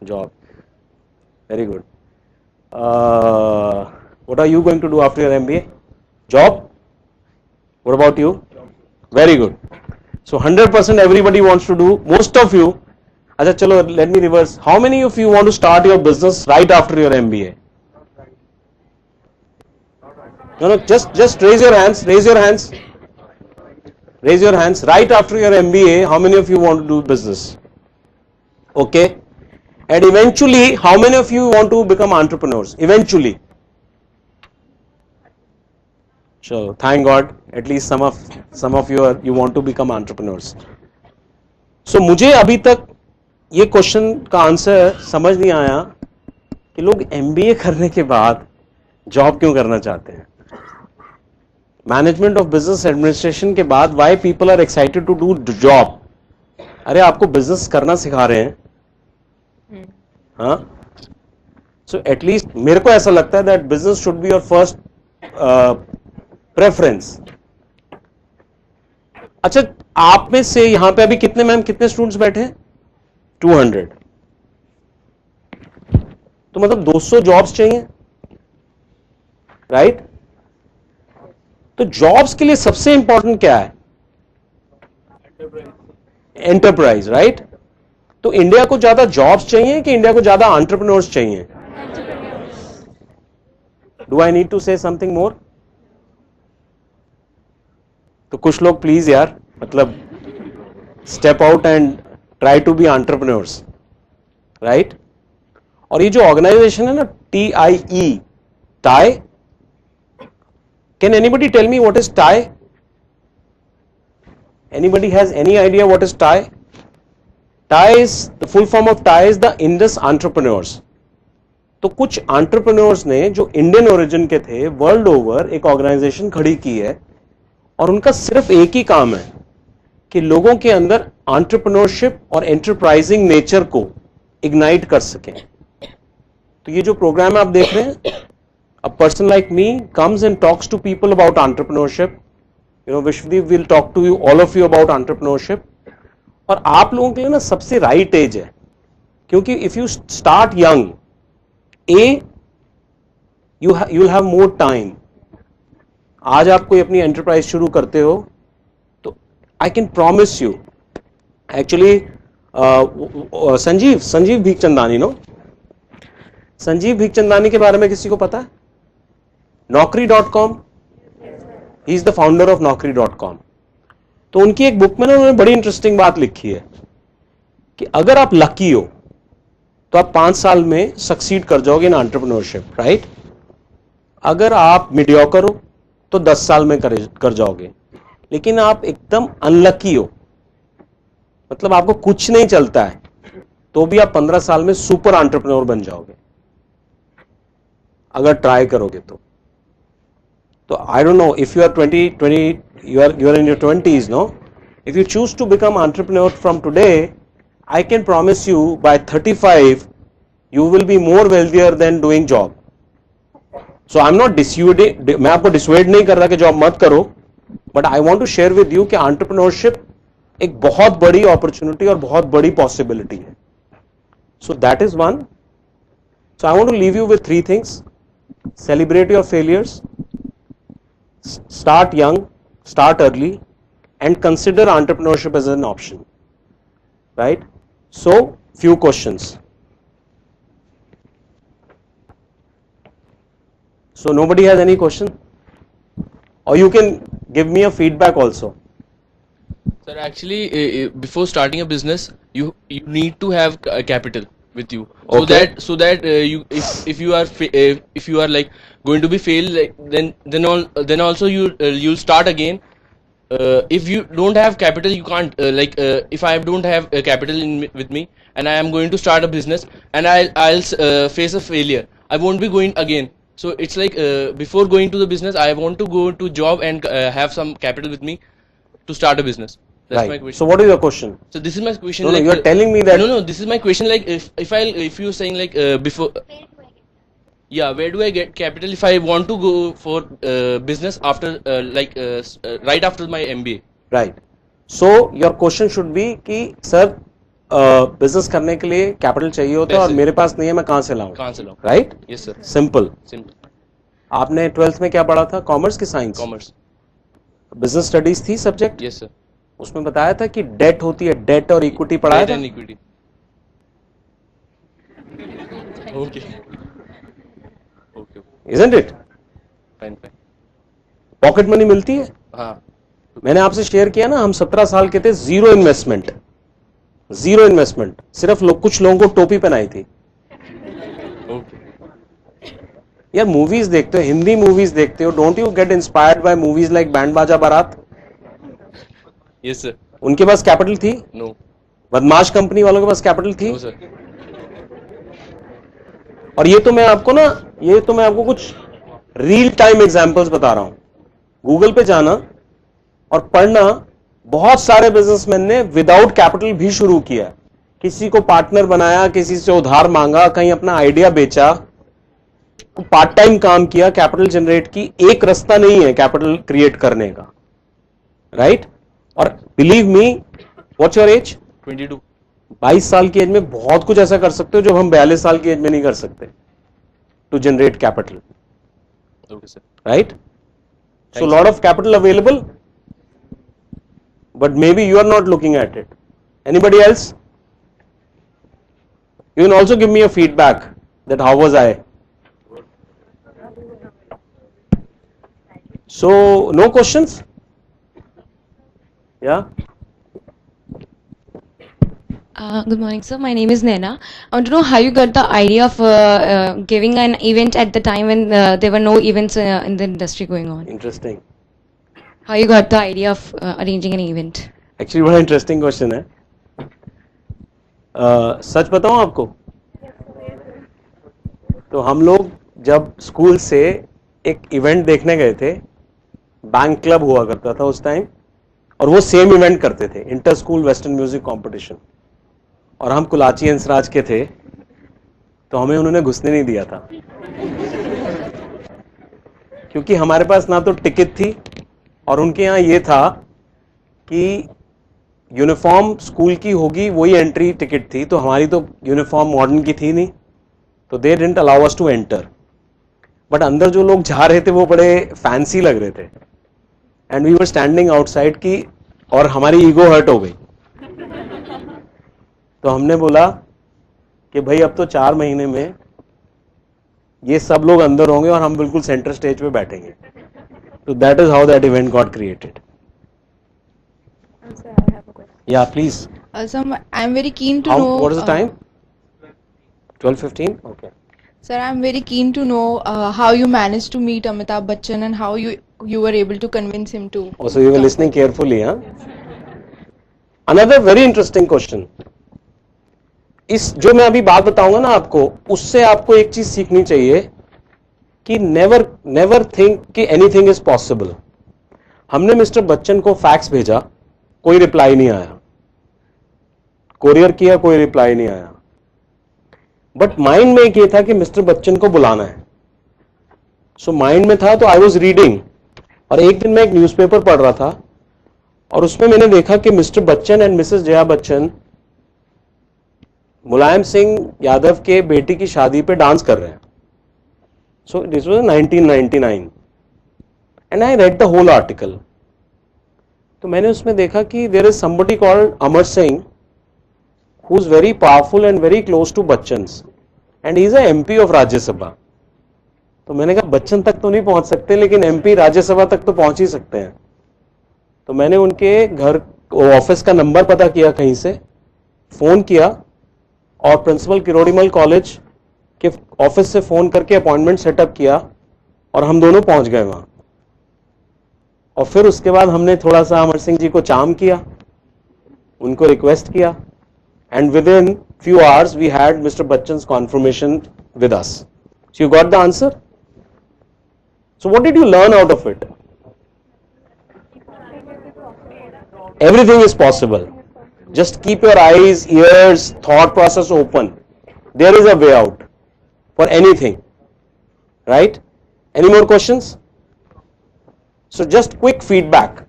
Job. Very good. What are you going to do after your MBA? Job. What about you? Very good. So 100% everybody wants to do, most of you. Achha, chalo, let me reverse. How many of you want to start your business right after your MBA? No, just raise your hands, raise your hands. Raise your hands. Right after your MBA, how many of you want to do business? Okay. And eventually, how many of you want to become entrepreneurs? Eventually. So, thank God, at least some of you want to become entrepreneurs. So, मुझे अभी तक ये question का answer समझ नहीं आया कि लोग MBA करने के बाद जॉब क्यों करना चाहते हैं. मैनेजमेंट ऑफ बिजनेस एडमिनिस्ट्रेशन के बाद why people are excited to do job. अरे आपको बिजनेस करना सिखा रहे हैं. हाँ, सो एटलीस्ट मेरे को ऐसा लगता है that business should be your first preference. अच्छा, आप में से यहां पे अभी कितने स्टूडेंट्स बैठे हैं? 200. तो मतलब 200 जॉब्स चाहिए, राइट? तो जॉब्स के लिए सबसे इंपॉर्टेंट क्या है? Enterprise, right? तो इंडिया को ज्यादा जॉब्स चाहिए कि इंडिया को ज्यादा एंटरप्रेन्योर्स चाहिए? Do I need to say something more? तो कुछ लोग प्लीज यार, मतलब step out and try to be entrepreneurs, right? और ये जो ऑर्गेनाइजेशन है ना, TIE, TIE, can anybody tell me what is TIE? Anybody has any idea what is TIE? TIE is, the full form of TIE is the Indus Entrepreneurs. तो कुछ entrepreneurs ने जो Indian origin के थे, world over एक organisation खड़ी की है, और उनका सिर्फ एक ही काम है कि लोगों के अंदर एंटरप्रेन्योरशिप और एंटरप्राइजिंग नेचर को इग्नाइट कर सकें. तो ये जो प्रोग्राम आप देख रहे हैं, a person like me comes and talks to people about entrepreneurship. You know, Vishwadeep will talk to you, all of you, about entrepreneurship. और आप लोगों के लिए ना सबसे राइट एज है, क्योंकि if you start young, you will have more time. आज आप कोई अपनी एंटरप्राइज शुरू करते हो तो I can promise you, actually Sanjeev Bikhchandani, no, Sanjeev Bikhchandani के बारे में किसी को पता है? Naukri.com, he is the founder of Naukri.com. तो उनकी एक बुक में ना उन्होंने बड़ी इंटरेस्टिंग बात लिखी है कि अगर आप लकी हो तो आप 5 साल में सक्सीड कर जाओगे इन एंटरप्रेन्योरशिप, राइट? अगर आप मीडियोकर हो तो 10 साल में कर जाओगे. लेकिन आप एकदम अनलकी हो, मतलब आपको कुछ नहीं चलता है, तो भी आप 15 साल में सुपर एंटरप्रेन्योर बन जाओगे अगर ट्राई करोगे तो. So I don't know if you are 20, you are in your 20s, no? If you choose to become entrepreneur from today, I can promise you by 35 you will be more wealthier than doing job. So I'm not dissuading, मैं आपको dissuade नहीं कर रहा कि job मत करो, but I want to share with you कि entrepreneurship एक बहुत बड़ी opportunity और बहुत बड़ी possibility है. So that is one. So I want to leave you with 3 things. Celebrate your failures. Start young, start early, and consider entrepreneurship as an option, right? So, few questions. So, nobody has any question? Or you can give me a feedback also. Sir, actually, before starting a business, you need to have capital with you, so that you if you are like going to be fail, like, then also you'll start again. If you don't have capital, you can't if I don't have capital with me and I am going to start a business and I'll face a failure, I won't be going again. So it's like before going to the business, I want to go to job and have some capital with me to start a business. That's my question. So what is your question? So this is my question. No, like, you are telling me that. No, this is my question. Like if you're saying like before. Yeah, where do I get capital if I want to go for business after right after my MBA? Right. So your question should be कि sir business करने के लिए capital चाहिए होता है और मेरे पास नहीं है, मैं कहाँ से लाऊं? Right? Yes sir. Simple. आपने 12th में क्या पढ़ा था? Commerce की science? Commerce. Business studies थी subject? Yes sir. उसमें बताया था कि debt होती है, debt और equity पढ़ाया था? Debt and equity. Okay. Isn't it? Fine. Pocket money मिलती है? हाँ. मैंने आपसे शेयर किया ना, हम 17 साल के थे, जीरो इन्वेस्टमेंट, सिर्फ कुछ लोगों को टोपी पहनाई थी. यार मूवीज देखते हो, हिंदी मूवीज देखते हो, don't you get inspired by movies like Band Baaja Baaraat? Yes sir. उनके पास कैपिटल थी? नो. बदमाश कंपनी वालों के पास कैपिटल थी? No sir. और ये तो मैं आपको कुछ रियल टाइम एग्जांपल्स बता रहा हूं. गूगल पे जाना और पढ़ना, बहुत सारे बिजनेसमैन ने विदाउट कैपिटल भी शुरू किया. किसी को पार्टनर बनाया, किसी से उधार मांगा, कहीं अपना आइडिया बेचा, पार्ट टाइम काम किया, कैपिटल जनरेट की. एक रास्ता नहीं है कैपिटल क्रिएट करने का, राइट? और believe me, what's your age? 22. 22 साल की एज में बहुत कुछ ऐसा कर सकते हो जो हम 42 साल की एज में नहीं कर सकते, to generate capital. Right? So lot of capital available, but maybe you are not looking at it. Anybody else? You can also give me a feedback that how was I. So no questions? Yeah. Good morning, sir. My name is Naina. I want to know how you got the idea of giving an event at the time when there were no events in the industry going on. Interesting. How you got the idea of arranging an event? Actually बड़ा interesting question है. सच बताऊं आपको, तो हम लोग जब school से एक इवेंट देखने गए थे, बैंक क्लब हुआ करता था उस टाइम, और वो सेम इवेंट करते थे, inter school western music competition, और हम कुलाची हंसराज के थे. तो हमें उन्होंने घुसने नहीं दिया था, क्योंकि हमारे पास ना तो टिकट थी और उनके यहाँ ये था कि यूनिफॉर्म स्कूल की होगी, वही एंट्री टिकट थी, तो हमारी तो यूनिफॉर्म मॉडर्न की थी नहीं, तो they didn't allow us to enter. But अंदर जो लोग जा रहे थे वो बड़े फैंसी लग रहे थे, and we were standing outside की, और हमारी ईगो हर्ट हो गई. तो हमने बोला कि भाई अब तो 4 महीने में ये सब लोग अंदर होंगे और हम बिल्कुल सेंटर स्टेज पे बैठेंगे. तो that is how that event got created. Yeah, please. Sir, I'm very keen to know. What is the time? 12:15. Okay. Sir, I'm very keen to know how you managed to meet Amitabh Bachchan and how you were able to convince him to. Oh, so you were listening carefully, huh? Another very interesting question. इस जो मैं अभी बात बताऊंगा ना आपको, उससे आपको एक चीज सीखनी चाहिए कि never think कि anything is possible. हमने मिस्टर बच्चन को फैक्स भेजा, कोई रिप्लाई नहीं आया. कोरियर किया, कोई रिप्लाई नहीं आया. बट माइंड में एक ये था कि मिस्टर बच्चन को बुलाना है. सो माइंड में था, तो आई वॉज रीडिंग, और एक दिन मैं एक न्यूज़पेपर पढ़ रहा था और उसमें मैंने देखा कि Mr Bachchan and Mrs Jaya Bachchan Mulayam Singh Yadav के बेटी की शादी पे डांस कर रहे हैं. So this was 1999 and I read the whole article. तो मैंने उसमें देखा कि there is somebody called Amar Singh who is very powerful and very close to Bachchan's, and he is a MP of Rajya Sabha. तो मैंने कहा बच्चन तक तो नहीं पहुंच सकते, लेकिन MP राज्यसभा तक तो पहुंच ही सकते हैं. तो मैंने उनके घर ऑफिस का नंबर पता किया, कहीं से फोन किया और प्रिंसिपल किरोड़ीमल कॉलेज के ऑफिस से फोन करके अपॉइंटमेंट सेटअप किया और हम दोनों पहुंच गए वहां. और फिर उसके बाद हमने थोड़ा सा अमर सिंह जी को चार्म किया, उनको रिक्वेस्ट किया, and within few hours we had Mr. Bachchan's confirmation with us. So you got the answer? So what did you learn out of it? Everything is possible. Just keep your eyes, ears, thought process open. There is a way out for anything. Right? Any more questions? So just quick feedback.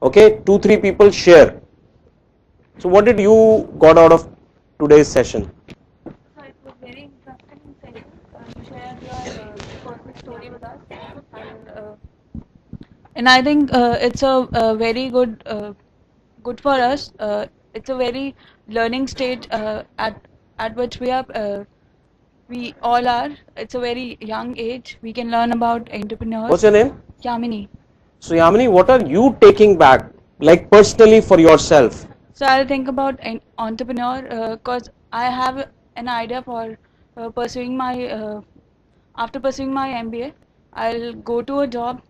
Okay, 2-3 people share. So what did you got out of today's session? It was very interesting and you shared your personal story with us, and I think it's a very good for us. It's a very learning stage at which we all are. It's a very young age. We can learn about entrepreneurs. What's your name? Yamini. So Yamini, what are you taking back, like personally for yourself? So I'll think about an entrepreneur because I have an idea for pursuing my after pursuing my MBA, I'll go to a job,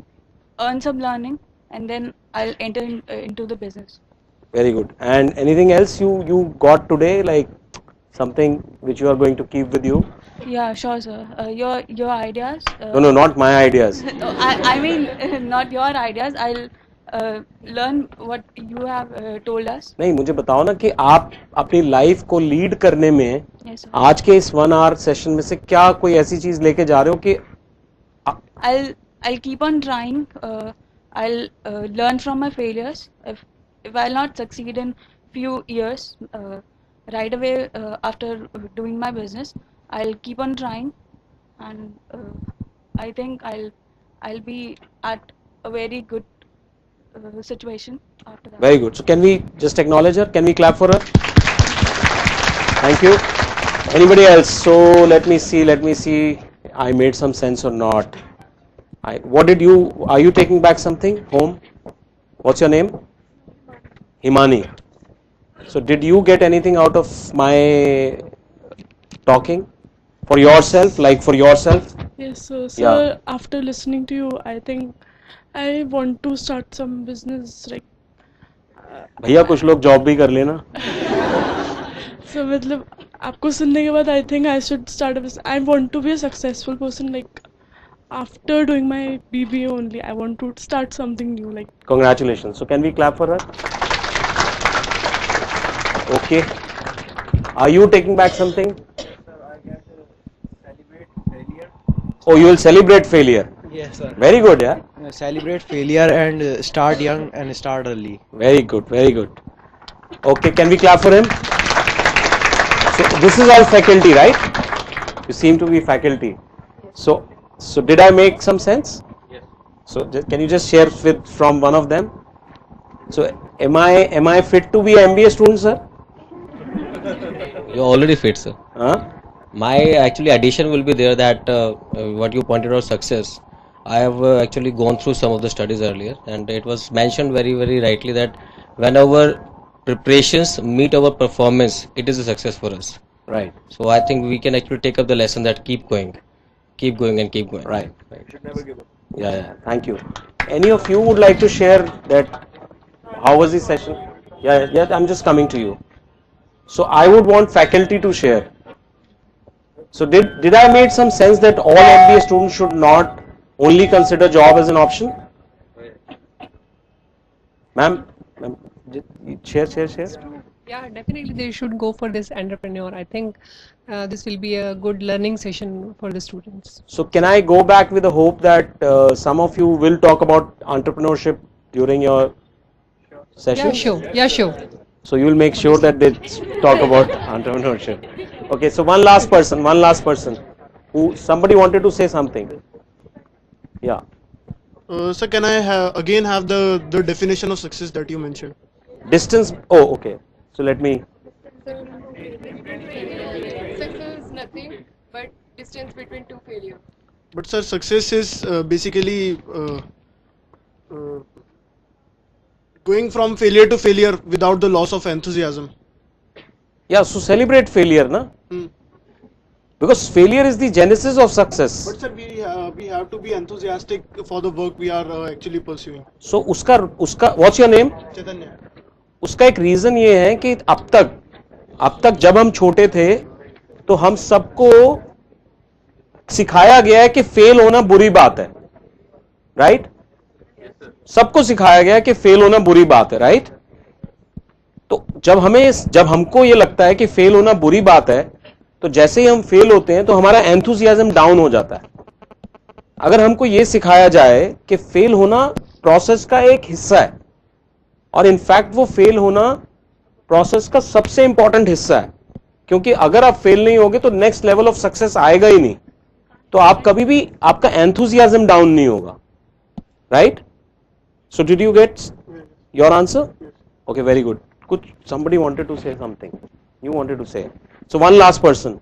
earn some learning, and then I'll enter into the business. Very good. And anything else you got today, like something which you are going to keep with you? Yeah, sure, sir. Your ideas. No, not my ideas. I mean not your ideas. I'll learn what you have told us. नहीं, मुझे बताओ ना कि आप अपनी life को lead करने में आज के इस 1 hour सेशन में से क्या कोई ऐसी चीज लेके जा रहे हो कि I'll keep on trying. I'll learn from my failures. If I'll not succeed in few years right away after doing my business, I'll keep on trying, and I think I'll be at a very good situation after that. Very good. So can we just acknowledge her? Can we clap for her? Thank you. Anybody else? So let me see I made some sense or not. Are you taking back something home? What's your name? Himani. So did you get anything out of my talking for yourself, like for yourself? Yes, sir, after listening to you, I think I want to start some business, like भैया कुछ लोग job भी कर लेना. So मतलब आपको सुनने के बाद I think I should start a business. I want to be a successful person, like after doing my BBA only. I want to start something new, like. Congratulations. So can we clap for her? Okay. Are you taking back something? Oh, you will celebrate failure. Yes, sir. Very good, yeah. Celebrate failure and start young and start early. Very good, very good. Okay, can we clap for him? So this is all faculty, right? You seem to be faculty. So did I make some sense? Yes. So can you just share from one of them? So am I fit to be an MBA student, sir? You're already fit, sir. Huh? My actually addition will be there that what you pointed out success. I have actually gone through some of the studies earlier, and it was mentioned very rightly that when our preparations meet our performance, it is a success for us. Right. So I think we can actually take up the lesson that keep going and keep going. Right. Should never give up. Yeah. Thank you. Any of you would like to share that? How was the session? Yeah. I'm just coming to you. So I would want faculty to share. So did I make some sense that all MBA students should not only consider job as an option? Ma'am, share. Yeah, definitely they should go for this entrepreneur. I think this will be a good learning session for the students. So can I go back with the hope that some of you will talk about entrepreneurship during your session? Yeah, sure. So you will make sure that they talk about entrepreneurship. Okay, so one last person. Somebody wanted to say something. Yeah. Sir, can I again have the definition of success that you mentioned? Distance. Oh, okay. So let me. Success is nothing but distance between two failures. But sir, success is basically going from failure to failure without the loss of enthusiasm. Yeah, so celebrate failure, na? Because failure is the genesis of success. But sir, we have to be enthusiastic for the work we are actually pursuing. So उसका what's your name? Chaitanya. उसका एक reason ये है कि अब तक जब हम छोटे थे तो हम सबको सिखाया गया है कि फेल होना बुरी बात है, राइट? सबको सिखाया गया है कि फेल होना बुरी बात है, राइट? तो जब हमको ये लगता है कि फेल होना बुरी बात है, तो जैसे ही हम फेल होते हैं तो हमारा एंथुसियाज्म डाउन हो जाता है. अगर हमको ये सिखाया जाए कि फेल होना प्रोसेस का एक हिस्सा है और इनफैक्ट वो फेल होना प्रोसेस का सबसे इंपॉर्टेंट हिस्सा है, क्योंकि अगर आप फेल नहीं होगे तो नेक्स्ट लेवल ऑफ सक्सेस आएगा ही नहीं, तो आप कभी भी आपका एंथुसियाज्म डाउन नहीं होगा, right? So did you get your answer? Okay, very good. कुछ somebody wanted to say something. You wanted to say. So one last person.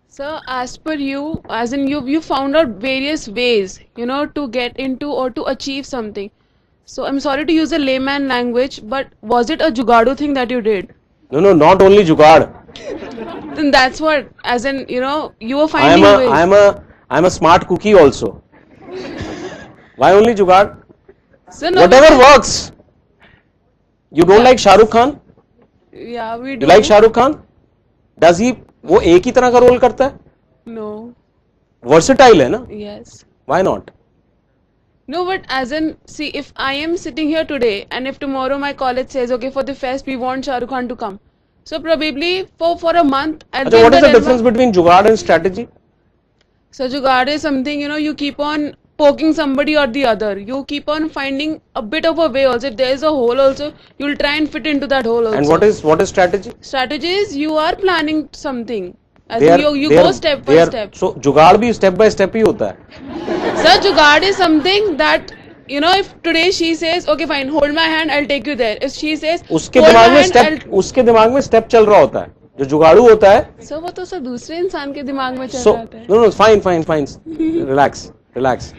Sir, as per you, as in you found out various ways, to get into or to achieve something. So I'm sorry to use a layman language, but was it a jugadu thing that you did? No, not only jugad. Then that's what, as in, you were finding ways. I'm a smart cookie also. Why only jugad? Sir, no, whatever works. You don't like Shah Rukh Khan? Yeah, we do. You like Shah Rukh Khan? Does he वो एक ही तरह का role करता है? No. Versatile है ना? Yes. Why not? No, but as in, see, if I am sitting here today and if tomorrow my college says, okay, for the fest we want Shah Rukh Khan to come, so probably for a month I'll what is the difference between jugad and strategy? So jugad is something, you keep on poking somebody or the other. You keep on finding a bit of a way also. If there is a hole also, you'll try and fit into that hole also. And what is strategy? Strategy is you are planning something. As you go step by step. So जुगाड़ भी step by step ही होता है. Sir, जुगाड़ is something that, if today she says, okay fine, hold my hand, I'll take you there. If she says, उसके दिमाग में step चल रहा होता है. जो जुगाड़ू होता है. So वो तो सर दूसरे इंसान के दिमाग में चल रहा है. No, fine. Relax.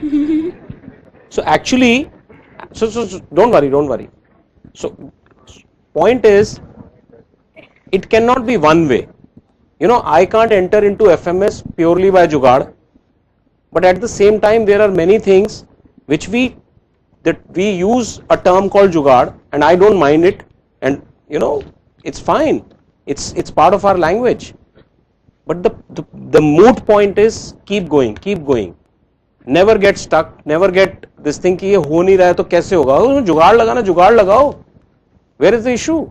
So actually, so don't worry. So point is, it cannot be one way. I can't enter into FMS purely by jugaad, but at the same time there are many things which we use a term called jugaad, and I don't mind it, and it's fine. It's part of our language. But the moot point is keep going. Never get stuck, never get this thing कि ये हो नहीं रहा है तो कैसे होगा? जुगाड़ लगाओ. Where is the issue?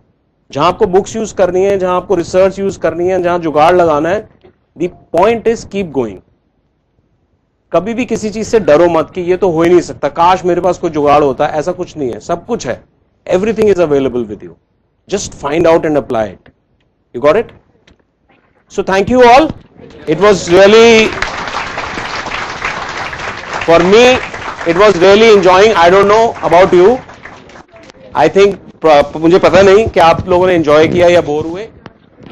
जहां आपको बुक्स यूज करनी है, जहां आपको रिसर्च यूज करनी है, जहां जुगाड़ लगाना है, The point is keep going. कभी भी किसी चीज से डरो मत कि ये तो हो ही नहीं सकता, काश मेरे पास कोई जुगाड़ होता. ऐसा कुछ नहीं है, सब कुछ है. Everything is available with you. Just find out and apply it. You got it? So thank you all. It was really, for me, it was really enjoying. I don't know about you. I think मुझे पता नहीं कि आप लोगों ने enjoy किया या bore हुए.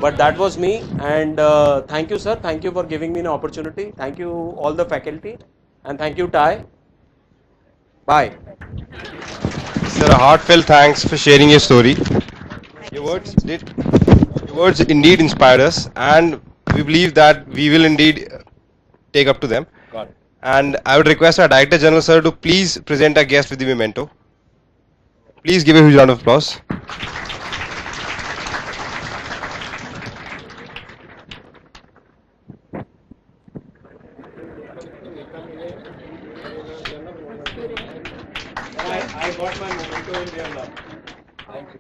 But that was me, and thank you, sir. Thank you for giving me an opportunity. Thank you all the faculty, and thank you, Ty. Bye. Sir, a heartfelt thanks for sharing your story. Your words indeed inspired us, and we believe that we will indeed take up to them. Got it. And I would request our Director General, sir, to please present our guest with the memento. Please give a huge round of applause. I got my memento in real life. Thank you.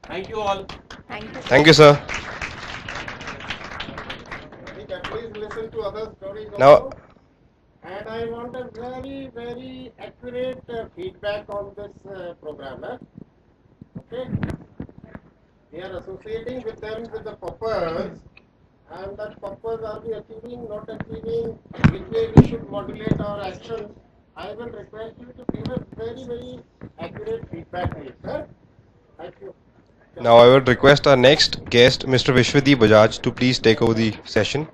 Thank you all. Thank you. Thank you, sir. Please listen to other stories Now, also. And I want a very, very accurate feedback on this program. Okay? We are associating with them with the purpose, and that purpose are we achieving, not achieving, which way we should modulate our actions. I will request you to give a very, very accurate feedback to it, sir. Thank you. now I would request our next guest, Mr. Vishwadeep Bajaj, to please take over the session.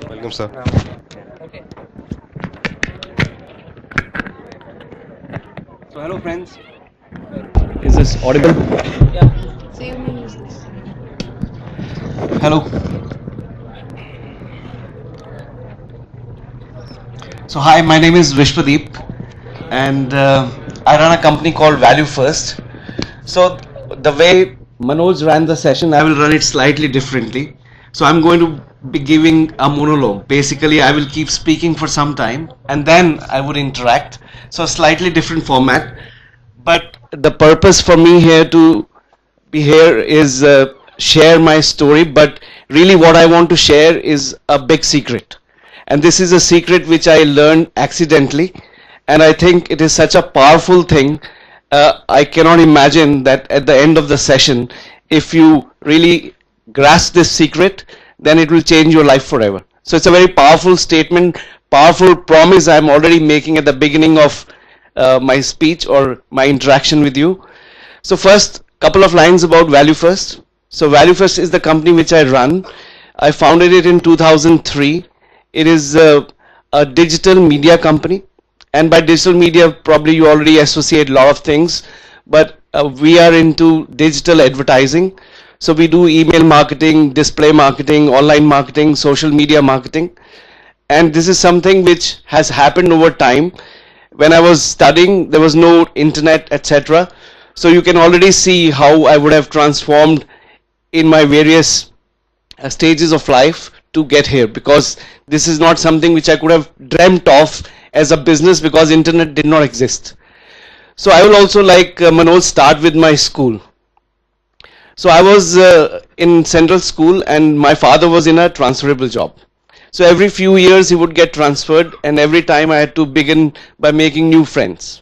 Welcome, sir. Okay. So hello friends. Is this audible? Yeah. So you may use this. Hello. So hi, my name is Vishwadeep, and I run a company called Value First. So the way Manoj ran the session, I will run it slightly differently. So I'm going to be giving a monologue. Basically, I will keep speaking for some time, and then I would interact. So a slightly different format. But the purpose for me here to be here is share my story, but really what I want to share is a big secret. And this is a secret which I learned accidentally, and I think it is such a powerful thing. I cannot imagine that at the end of the session, if you really grasp this secret, then it will change your life forever. So it's a very powerful statement, powerful promise I'm already making at the beginning of my speech or my interaction with you. So first, couple of lines about Value First. So Value First is the company which I run. I founded it in 2003. It is a digital media company, and by digital media probably you already associate a lot of things, but we are into digital advertising. So we do email marketing, display marketing, online marketing, social media marketing, and this is something which has happened over time. When I was studying, there was no internet, etc. So you can already see how I would have transformed in my various stages of life to get here, because this is not something which I could have dreamt of as a business, because internet did not exist. So I will also, like Manoj, start with my school. So I was in central school, and my father was in a transferable job. So every few years he would get transferred, and every time I had to begin by making new friends.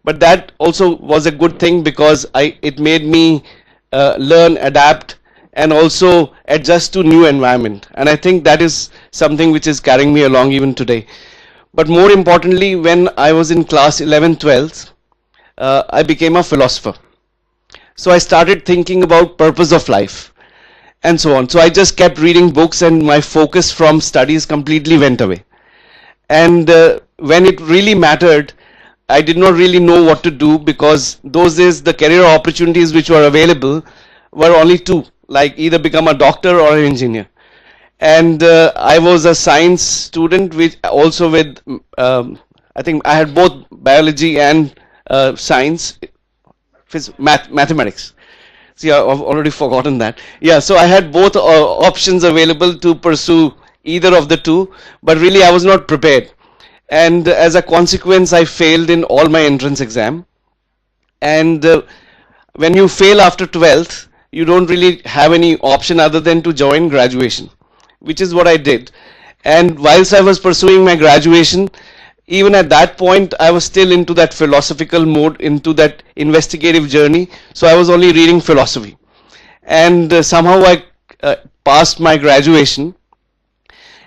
But that also was a good thing, because it made me learn, adapt, and also adjust to new environment. And I think that is something which is carrying me along even today. But more importantly, when I was in class 11th, 12th, I became a philosopher. So I started thinking about purpose of life and so on. So I just kept reading books, and my focus from studies completely went away. And when it really mattered, I did not really know what to do, because those days the career opportunities which were available were only two, like either become a doctor or an engineer. And I was a science student, which also with, I think I had both biology and science, mathematics. See, I've already forgotten that. Yeah, so I had both options available to pursue either of the two, but really I was not prepared. and as a consequence I failed in all my entrance exam. And when you fail after 12th, you don't really have any option other than to join graduation, which is what I did. And whilst I was pursuing my graduation, even at that point I was still into that philosophical mode, into that investigative journey, so I was only reading philosophy. And somehow I passed my graduation,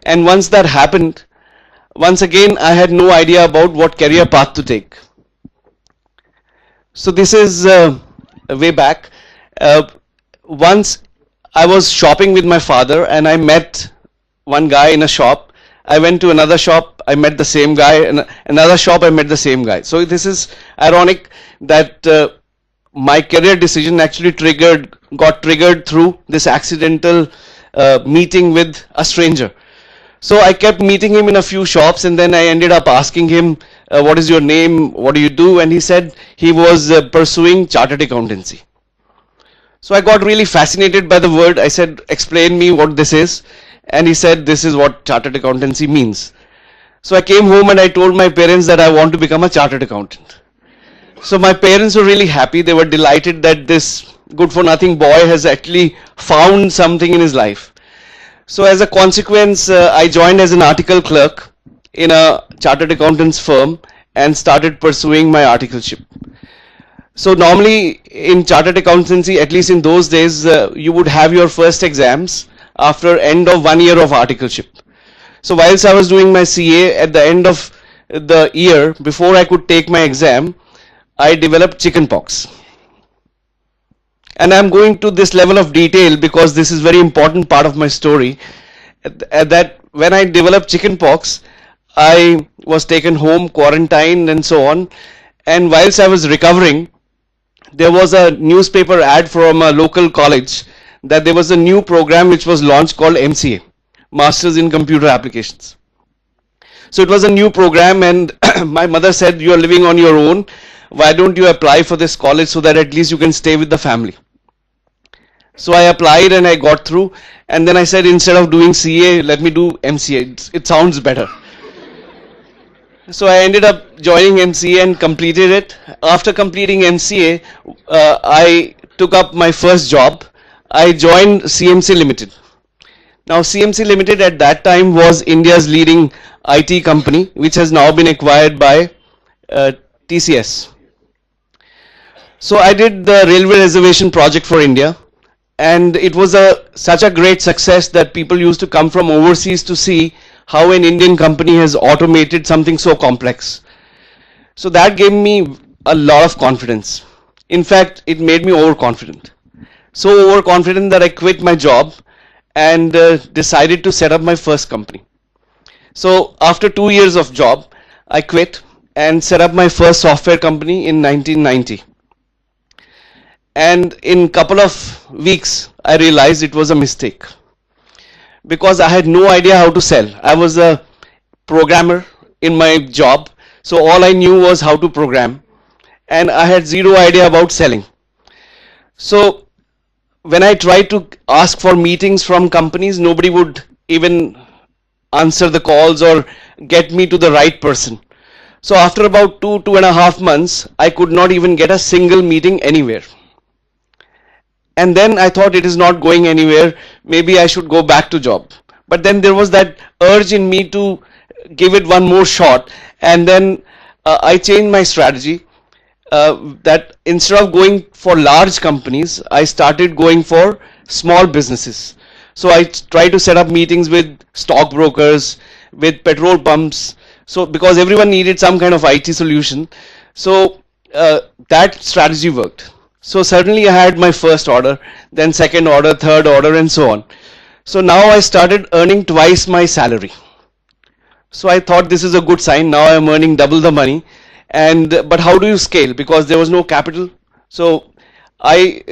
and once that happened, once again I had no idea about what career path to take. So this is way back. Once I was shopping with my father and I met one guy in a shop. I went to another shop, I met the same guy, and another shop I met the same guy. So this is ironic that my career decision actually got triggered through this accidental meeting with a stranger. So I kept meeting him in a few shops, and then I ended up asking him, what is your name, what do you do? And he said he was pursuing chartered accountancy. So I got really fascinated by the word. I said, explain me what this is. And he said, this is what chartered accountancy means. So I came home and I told my parents that I want to become a chartered accountant. So my parents were really happy. They were delighted that this good for nothing boy has actually found something in his life. So as a consequence, I joined as an article clerk in a chartered accountant's firm and started pursuing my articleship. So normally in chartered accountancy, at least in those days, you would have your first exams after end of 1 year of articleship. So whilst I was doing my CA, at the end of the year, before I could take my exam, I developed chickenpox. And I'm going to this level of detail because this is very important part of my story. That when I developed chickenpox, I was taken home, quarantined and so on. And whilst I was recovering, there was a newspaper ad from a local college that there was a new program which was launched called MCA, Masters in Computer Applications. So it was a new program, and my mother said, you are living on your own, why don't you apply for this college so that at least you can stay with the family. So I applied and I got through, and then I said, instead of doing CA, let me do MCA, it sounds better. So I ended up joining MCA and completed it. After completing MCA, I took up my first job. I joined CMC Limited. Now CMC Limited at that time was India's leading IT company, which has now been acquired by TCS. So I did the railway reservation project for India, and it was such a great success that people used to come from overseas to see how an Indian company has automated something so complex. So that gave me a lot of confidence. In fact, it made me overconfident. So overconfident that I quit my job and decided to set up my first company. So after 2 years of job, I quit and set up my first software company in 1990. And in couple of weeks, I realized it was a mistake, because I had no idea how to sell. I was a programmer in my job, so all I knew was how to program, and I had zero idea about selling. So when I tried to ask for meetings from companies, nobody would even answer the calls or get me to the right person. So after about 2.5 months, I could not even get a single meeting anywhere. And then I thought, it is not going anywhere, maybe I should go back to job. But then there was that urge in me to give it one more shot, and then I changed my strategy, that instead of going for large companies, I started going for small businesses. So I tried to set up meetings with stockbrokers, with petrol pumps, so because everyone needed some kind of IT solution. So that strategy worked. So certainly I had my first order, then second order, third order, and so on. So now I started earning twice my salary. So I thought this is a good sign. Now I am earning double the money. But how do you scale? Because there was no capital. So I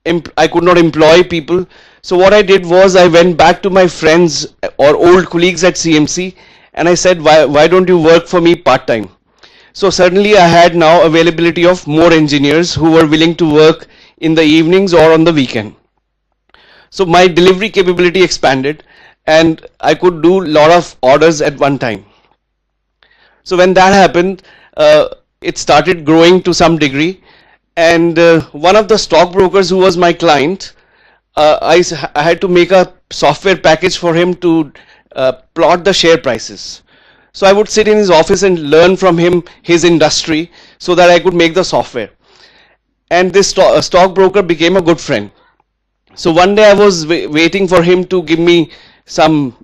could not employ people. So what I did was, I went back to my friends or old colleagues at CMC, and I said, why don't you work for me part-time? So suddenly I had now availability of more engineers who were willing to work in the evenings or on the weekend. So my delivery capability expanded, and I could do a lot of orders at one time. So when that happened, it started growing to some degree. And one of the stockbrokers who was my client, I had to make a software package for him to plot the share prices. So I would sit in his office and learn from him his industry so that I could make the software. And this stockbroker became a good friend. So one day I was waiting for him to give me some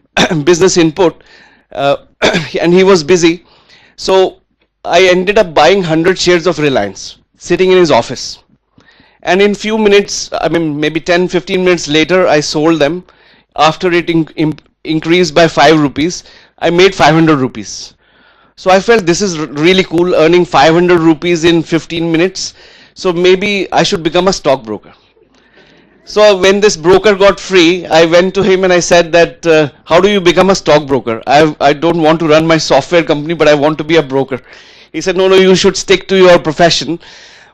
business input, and he was busy. So I ended up buying 100 shares of Reliance, sitting in his office. And in few minutes, I mean maybe 10-15 minutes later, I sold them. After it increased by 5 rupees, I made 500 rupees. So I felt this is really cool, earning 500 rupees in 15 minutes. So maybe I should become a stockbroker. So when this broker got free, I went to him and I said that, how do you become a stockbroker? I don't want to run my software company, but I want to be a broker. He said, no, you should stick to your profession.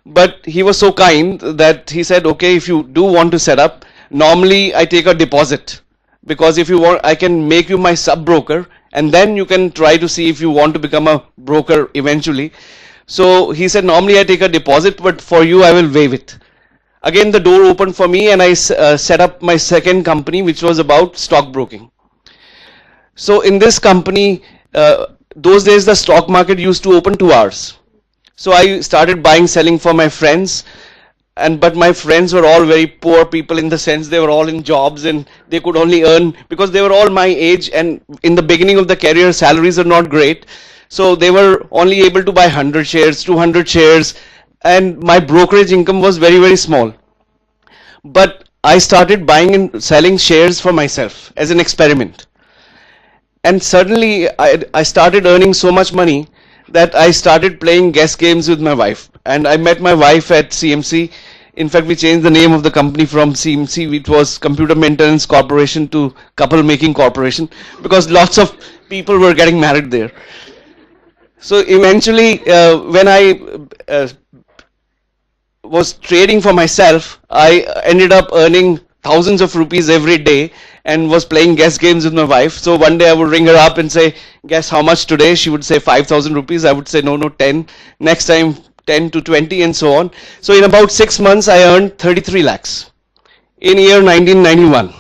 But he was so kind that he said, okay, if you do want to set up, normally I take a deposit. Because if you want, I can make you my sub-broker, and then you can try to see if you want to become a broker eventually. So he said, normally I take a deposit, but for you I will waive it. Again, the door opened for me, and I set up my second company, which was about stockbroking. So in this company, those days the stock market used to open 2 hours. So I started buying, selling for my friends, but my friends were all very poor people, in the sense they were all in jobs and they could only earn, because they were all my age, and in the beginning of the career salaries are not great. So they were only able to buy 100 shares, 200 shares, and my brokerage income was very, very small. But I started buying and selling shares for myself as an experiment. And suddenly I started earning so much money that I started playing guess games with my wife. And I met my wife at CMC. In fact, we changed the name of the company from CMC, which was Computer Maintenance Corporation, to Couple Making Corporation, because lots of people were getting married there. So eventually, when I was trading for myself, I ended up earning thousands of rupees every day and was playing guess games with my wife. So one day I would ring her up and say, guess how much today? She would say 5,000 rupees. I would say, no, 10. Next time 10 to 20 and so on. So in about 6 months, I earned 33 lakhs in year 1991.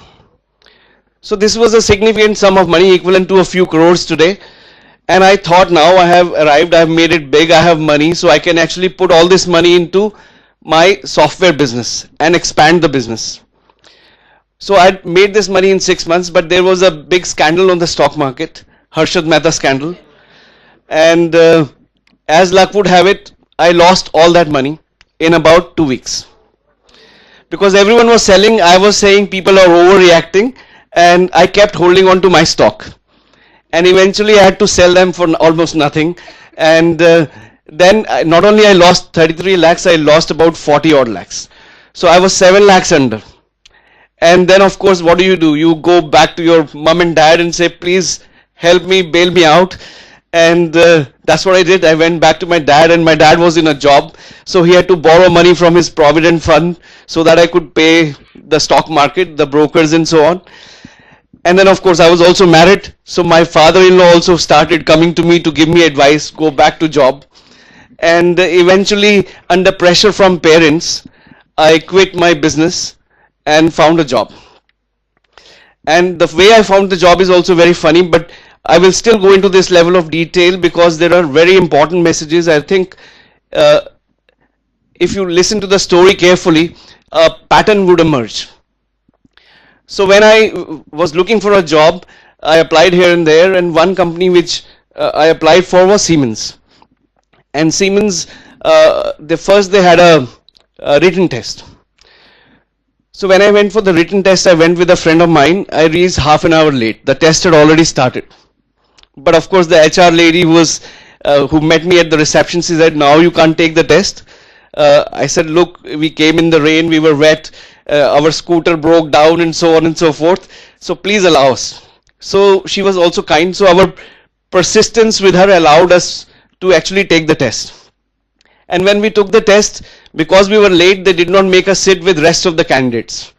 So this was a significant sum of money, equivalent to a few crores today. And I thought, now I have arrived, I have made it big, I have money, so I can actually put all this money into my software business and expand the business. So I made this money in 6 months, but there was a big scandal on the stock market, Harshad Mehta scandal. And as luck would have it, I lost all that money in about 2 weeks. Because everyone was selling, I was saying people are overreacting, and I kept holding on to my stock. And eventually I had to sell them for almost nothing. And then not only I lost 33 lakhs, I lost about 40 odd lakhs. So I was 7 lakhs under. And then of course, what do? You go back to your mom and dad and say, please help me, bail me out. And that's what I did. I went back to my dad, and my dad was in a job. So he had to borrow money from his provident fund so that I could pay the stock market, the brokers and so on. And then of course I was also married. So my father-in-law also started coming to me to give me advice, go back to job. And eventually, under pressure from parents, I quit my business and found a job. And the way I found the job is also very funny, but I will still go into this level of detail because there are very important messages. I think if you listen to the story carefully, a pattern would emerge. So when I was looking for a job, I applied here and there, and one company which I applied for was Siemens. And Siemens, they had a written test. So when I went for the written test, I went with a friend of mine. I reached half an hour late. The test had already started. But of course, the HR lady who met me at the reception, she said, now you can't take the test. I said, look, we came in the rain, we were wet, our scooter broke down and so on and so forth. So please allow us. So she was also kind. So our persistence with her allowed us to actually take the test. And when we took the test, because we were late, they did not make us sit with rest of the candidates.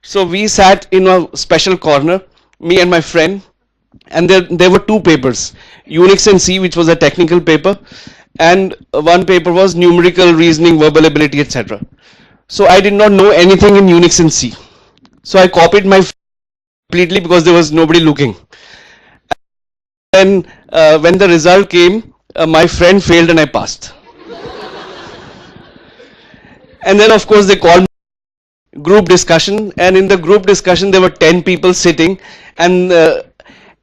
So we sat in a special corner, me and my friend, and there were two papers, Unix and C, which was a technical paper, and one paper was numerical reasoning, verbal ability, etc. So I did not know anything in Unix and C. So I copied my completely because there was nobody looking. And when the result came, my friend failed and I passed. And then of course they called me group discussion, and in the group discussion there were 10 people sitting, and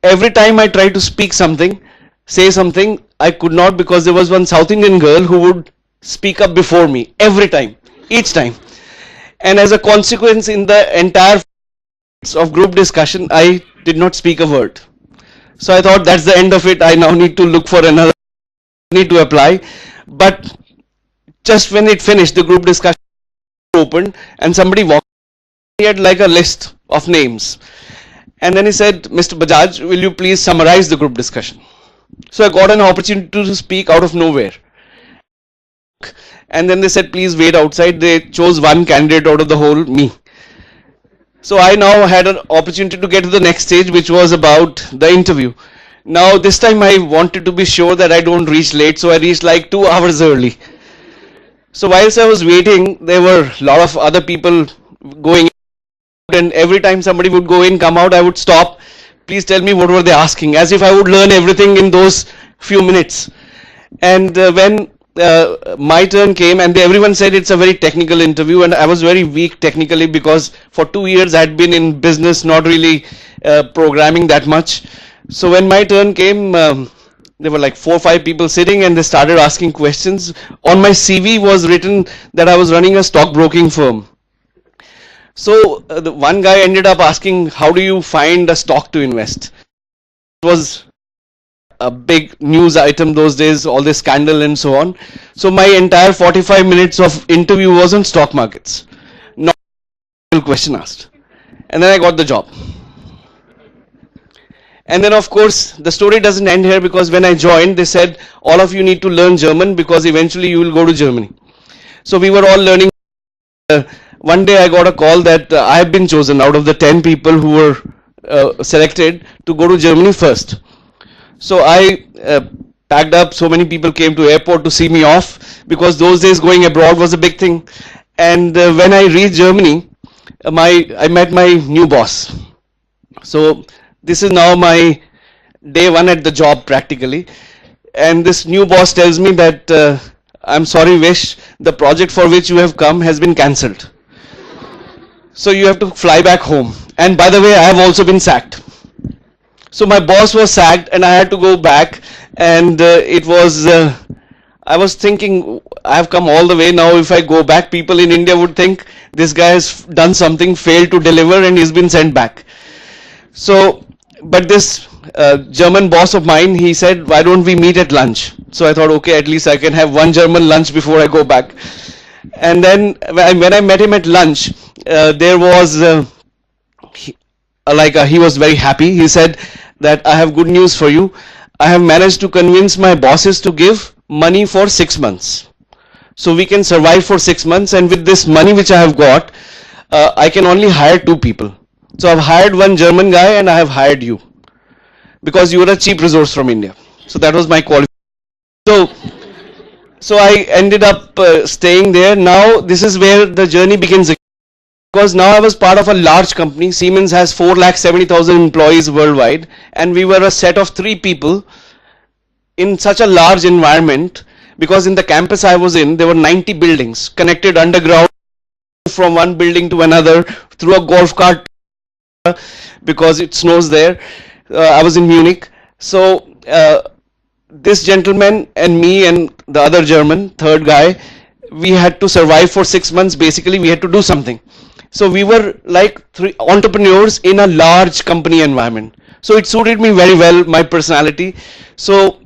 every time I tried to speak something, say something, I could not, because there was one South Indian girl who would speak up before me every time, each time. And as a consequence, in the entire of group discussion, I did not speak a word. So I thought that's the end of it. I now need to look for another, need to apply. But just when it finished, the group discussion opened and somebody walked. He had like a list of names. And then he said, Mr. Bajaj, will you please summarize the group discussion? So I got an opportunity to speak out of nowhere. And then they said, please wait outside. They chose one candidate out of the whole, me. So I now had an opportunity to get to the next stage, which was about the interview. Now this time I wanted to be sure that I don't reach late, so I reached like 2 hours early. So whilst I was waiting, there were a lot of other people going out, and every time somebody would go in, come out, I would stop. Please tell me what were they asking, as if I would learn everything in those few minutes. And when my turn came, and everyone said it's a very technical interview, and I was very weak technically because for 2 years I had been in business, not really programming that much. So when my turn came, there were like 4 or 5 people sitting, and they started asking questions. On my CV was written that I was running a stockbroking firm. So the one guy ended up asking, how do you find a stock to invest? It was a big news item those days, all this scandal and so on. So my entire 45 minutes of interview was on stock markets. Not a question asked. And then I got the job. And then of course the story doesn't end here, because when I joined, they said all of you need to learn German because eventually you will go to Germany. So we were all learning. One day I got a call that I have been chosen out of the 10 people who were selected to go to Germany first. So I packed up. So many people came to airport to see me off, because those days going abroad was a big thing. And when I reached Germany, I met my new boss. So this is now my day 1 at the job practically. And this new boss tells me that I'm sorry, Vish, the project for which you have come has been cancelled. So you have to fly back home. And by the way, I have also been sacked. So my boss was sacked and I had to go back, and it was, I was thinking, I have come all the way. Now if I go back, people in India would think this guy has done something, failed to deliver, and he's been sent back. So, but this German boss of mine, he said, why don't we meet at lunch? So I thought, okay, at least I can have one German lunch before I go back. And then when I met him at lunch, there was he was very happy. He said that I have good news for you. I have managed to convince my bosses to give money for 6 months. So we can survive for 6 months, and with this money which I have got, I can only hire 2 people. So I've hired one German guy and I have hired you, because you are a cheap resource from India. So that was my qualification. So I ended up staying there. Now this is where the journey begins. Because now I was part of a large company. Siemens has 4,70,000 employees worldwide, and we were a set of 3 people in such a large environment, because in the campus I was in, there were 90 buildings connected underground from one building to another through a golf cart, because it snows there. I was in Munich. So this gentleman and me and the other German, third guy, we had to survive for 6 months. Basically, we had to do something. So we were like 3 entrepreneurs in a large company environment. So it suited me very well, my personality. So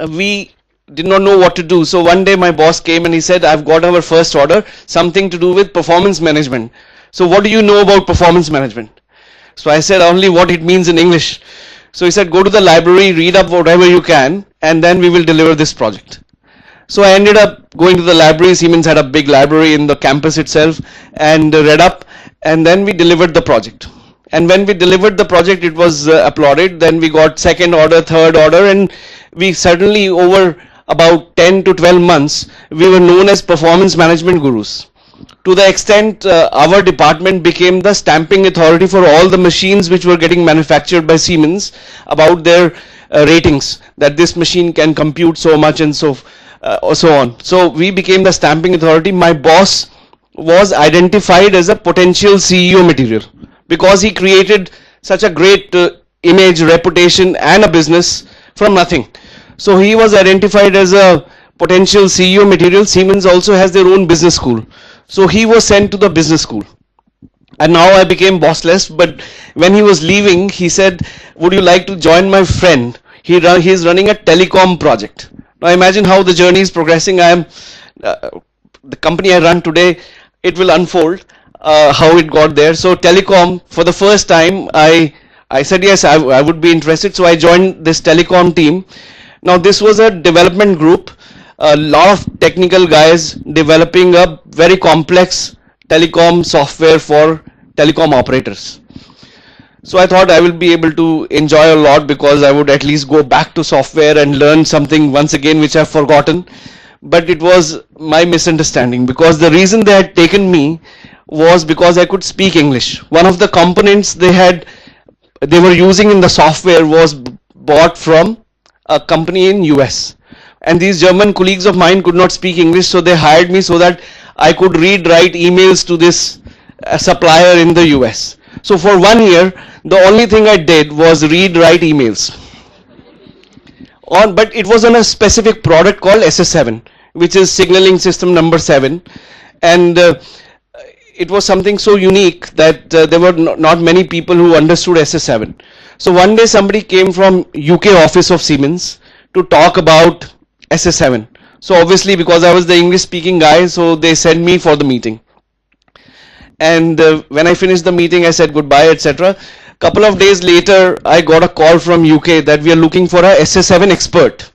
we did not know what to do. So one day my boss came and he said, I've got our first order, something to do with performance management. So what do you know about performance management? So I said only what it means in English. So he said, go to the library, read up whatever you can, and then we will deliver this project. So I ended up going to the library. Siemens had a big library in the campus itself, and read up, and then we delivered the project. And when we delivered the project, it was applauded. Then we got second order, third order, and we certainly over about 10 to 12 months, we were known as performance management gurus. To the extent our department became the stamping authority for all the machines which were getting manufactured by Siemens about their ratings, that this machine can compute so much and so on. So we became the stamping authority. My boss was identified as a potential CEO material because he created such a great image, reputation and a business from nothing. So he was identified as a potential CEO material. Siemens also has their own business school. So he was sent to the business school. And now I became bossless, but when he was leaving, he said, would you like to join my friend? He is running a telecom project. Now imagine how the journey is progressing. I am the company I run today, it will unfold how it got there. So telecom, for the first time, I said yes, I would be interested. So I joined this telecom team. Now this was a development group, a lot of technical guys developing a very complex telecom software for telecom operators. So I thought I will be able to enjoy a lot because I would at least go back to software and learn something once again which I've forgotten. But it was my misunderstanding, because the reason they had taken me was because I could speak English. One of the components they were using in the software was bought from a company in US. And these German colleagues of mine could not speak English, so they hired me so that I could write emails to this supplier in the US. So for 1 year, the only thing I did was write emails. But it was on a specific product called SS7, which is signaling system number 7. And it was something so unique that there were not many people who understood SS7. So one day somebody came from UK office of Siemens to talk about SS7. So obviously, because I was the English speaking guy, so they sent me for the meeting. And when I finished the meeting, I said goodbye, etc. Couple of days later, I got a call from UK that we are looking for a SS7 expert.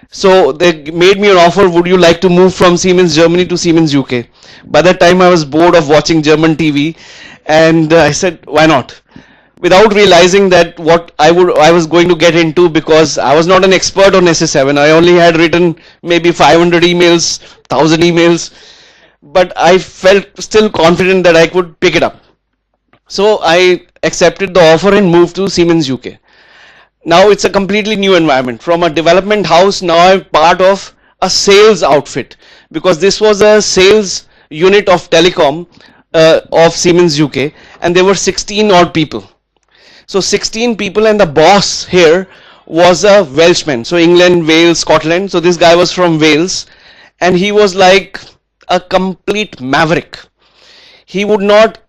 So they made me an offer, would you like to move from Siemens Germany to Siemens UK? By that time I was bored of watching German TV, and I said, why not? Without realizing that what I was going to get into, because I was not an expert on SS7. I only had written maybe 500 emails, 1000 emails, but I felt still confident that I could pick it up. So I accepted the offer and moved to Siemens UK. Now it's a completely new environment. From a development house, now I'm part of a sales outfit, because this was a sales unit of telecom of Siemens UK, and there were 16 odd people. So 16 people, and the boss here was a Welshman. So England, Wales, Scotland. So this guy was from Wales, and he was like a complete maverick. He would not,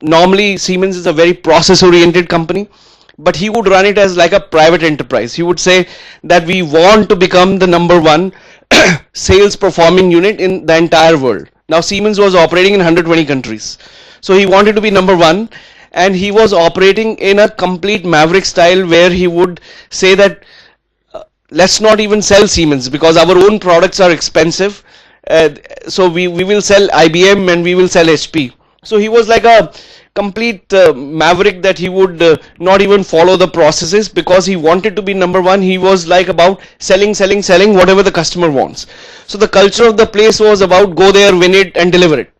normally Siemens is a very process oriented company, but he would run it as like a private enterprise. He would say that we want to become the #1 sales performing unit in the entire world. Now Siemens was operating in 120 countries. So he wanted to be #1, and he was operating in a complete maverick style where he would say that let's not even sell Siemens because our own products are expensive. So we will sell IBM and we will sell HP. So he was like a complete maverick that he would not even follow the processes because he wanted to be #1. He was like about selling whatever the customer wants. So the culture of the place was about go there, win it and deliver it.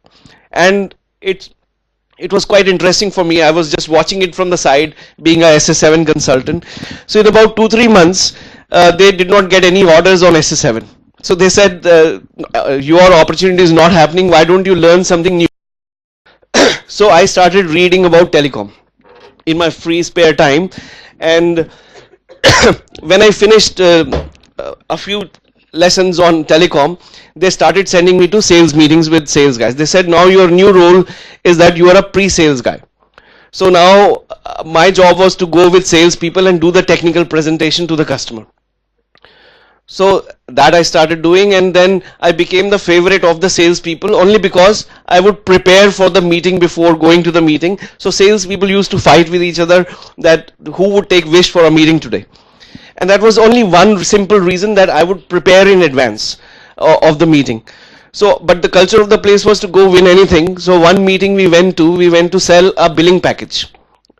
And it was quite interesting for me. I was just watching it from the side, being a SS7 consultant. So in about 2-3 months, they did not get any orders on SS7. So they said, your opportunity is not happening. Why don't you learn something new? So I started reading about telecom in my free spare time, and when I finished a few lessons on telecom, they started sending me to sales meetings with sales guys. They said, now your new role is that you are a pre-sales guy. So now my job was to go with sales people and do the technical presentation to the customer. So that I started doing, and then I became the favorite of the sales people only because I would prepare for the meeting before going to the meeting. So sales people used to fight with each other that who would take wish for a meeting today. And that was only one simple reason, that I would prepare in advance of the meeting. So, but the culture of the place was to go win anything. So one meeting we went to sell a billing package.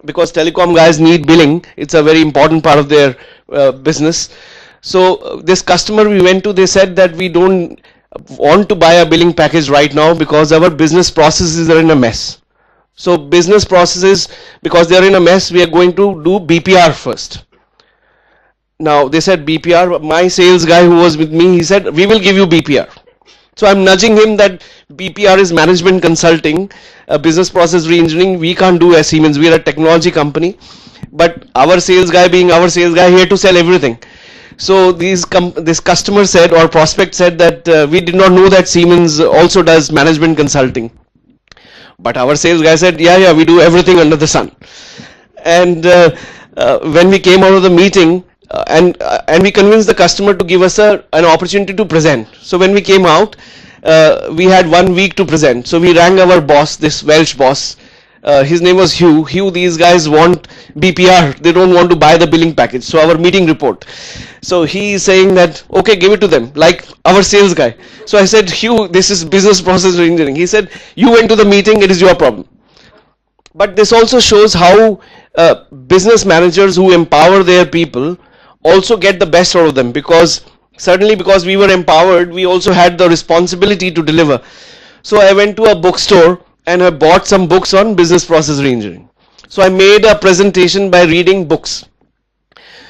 because telecom guys need billing. It's a very important part of their business. So this customer we went to, they said that we don't want to buy a billing package right now because our business processes are in a mess. So business processes, because they are in a mess, we are going to do BPR first. Now they said BPR, my sales guy who was with me, he said we will give you BPR. So I'm nudging him that BPR is management consulting, business process re-engineering, we can't do as Siemens, we are a technology company, but our sales guy being our sales guy here to sell everything. So this customer said, or prospect said, that we did not know that Siemens also does management consulting. But our sales guy said, yeah, we do everything under the sun. And when we came out of the meeting, and we convinced the customer to give us an opportunity to present. So when we came out, we had 1 week to present. So we rang our boss, this Welsh boss. His name was Hugh. Hugh, these guys want BPR. They don't want to buy the billing package. So our meeting report. So he is saying that, okay, give it to them, like our sales guy. So I said, Hugh, this is business process engineering. He said, you went to the meeting, it is your problem. But this also shows how business managers who empower their people also get the best out of them, because certainly because we were empowered, we also had the responsibility to deliver. So I went to a bookstore and I bought some books on business process reengineering. So I made a presentation by reading books.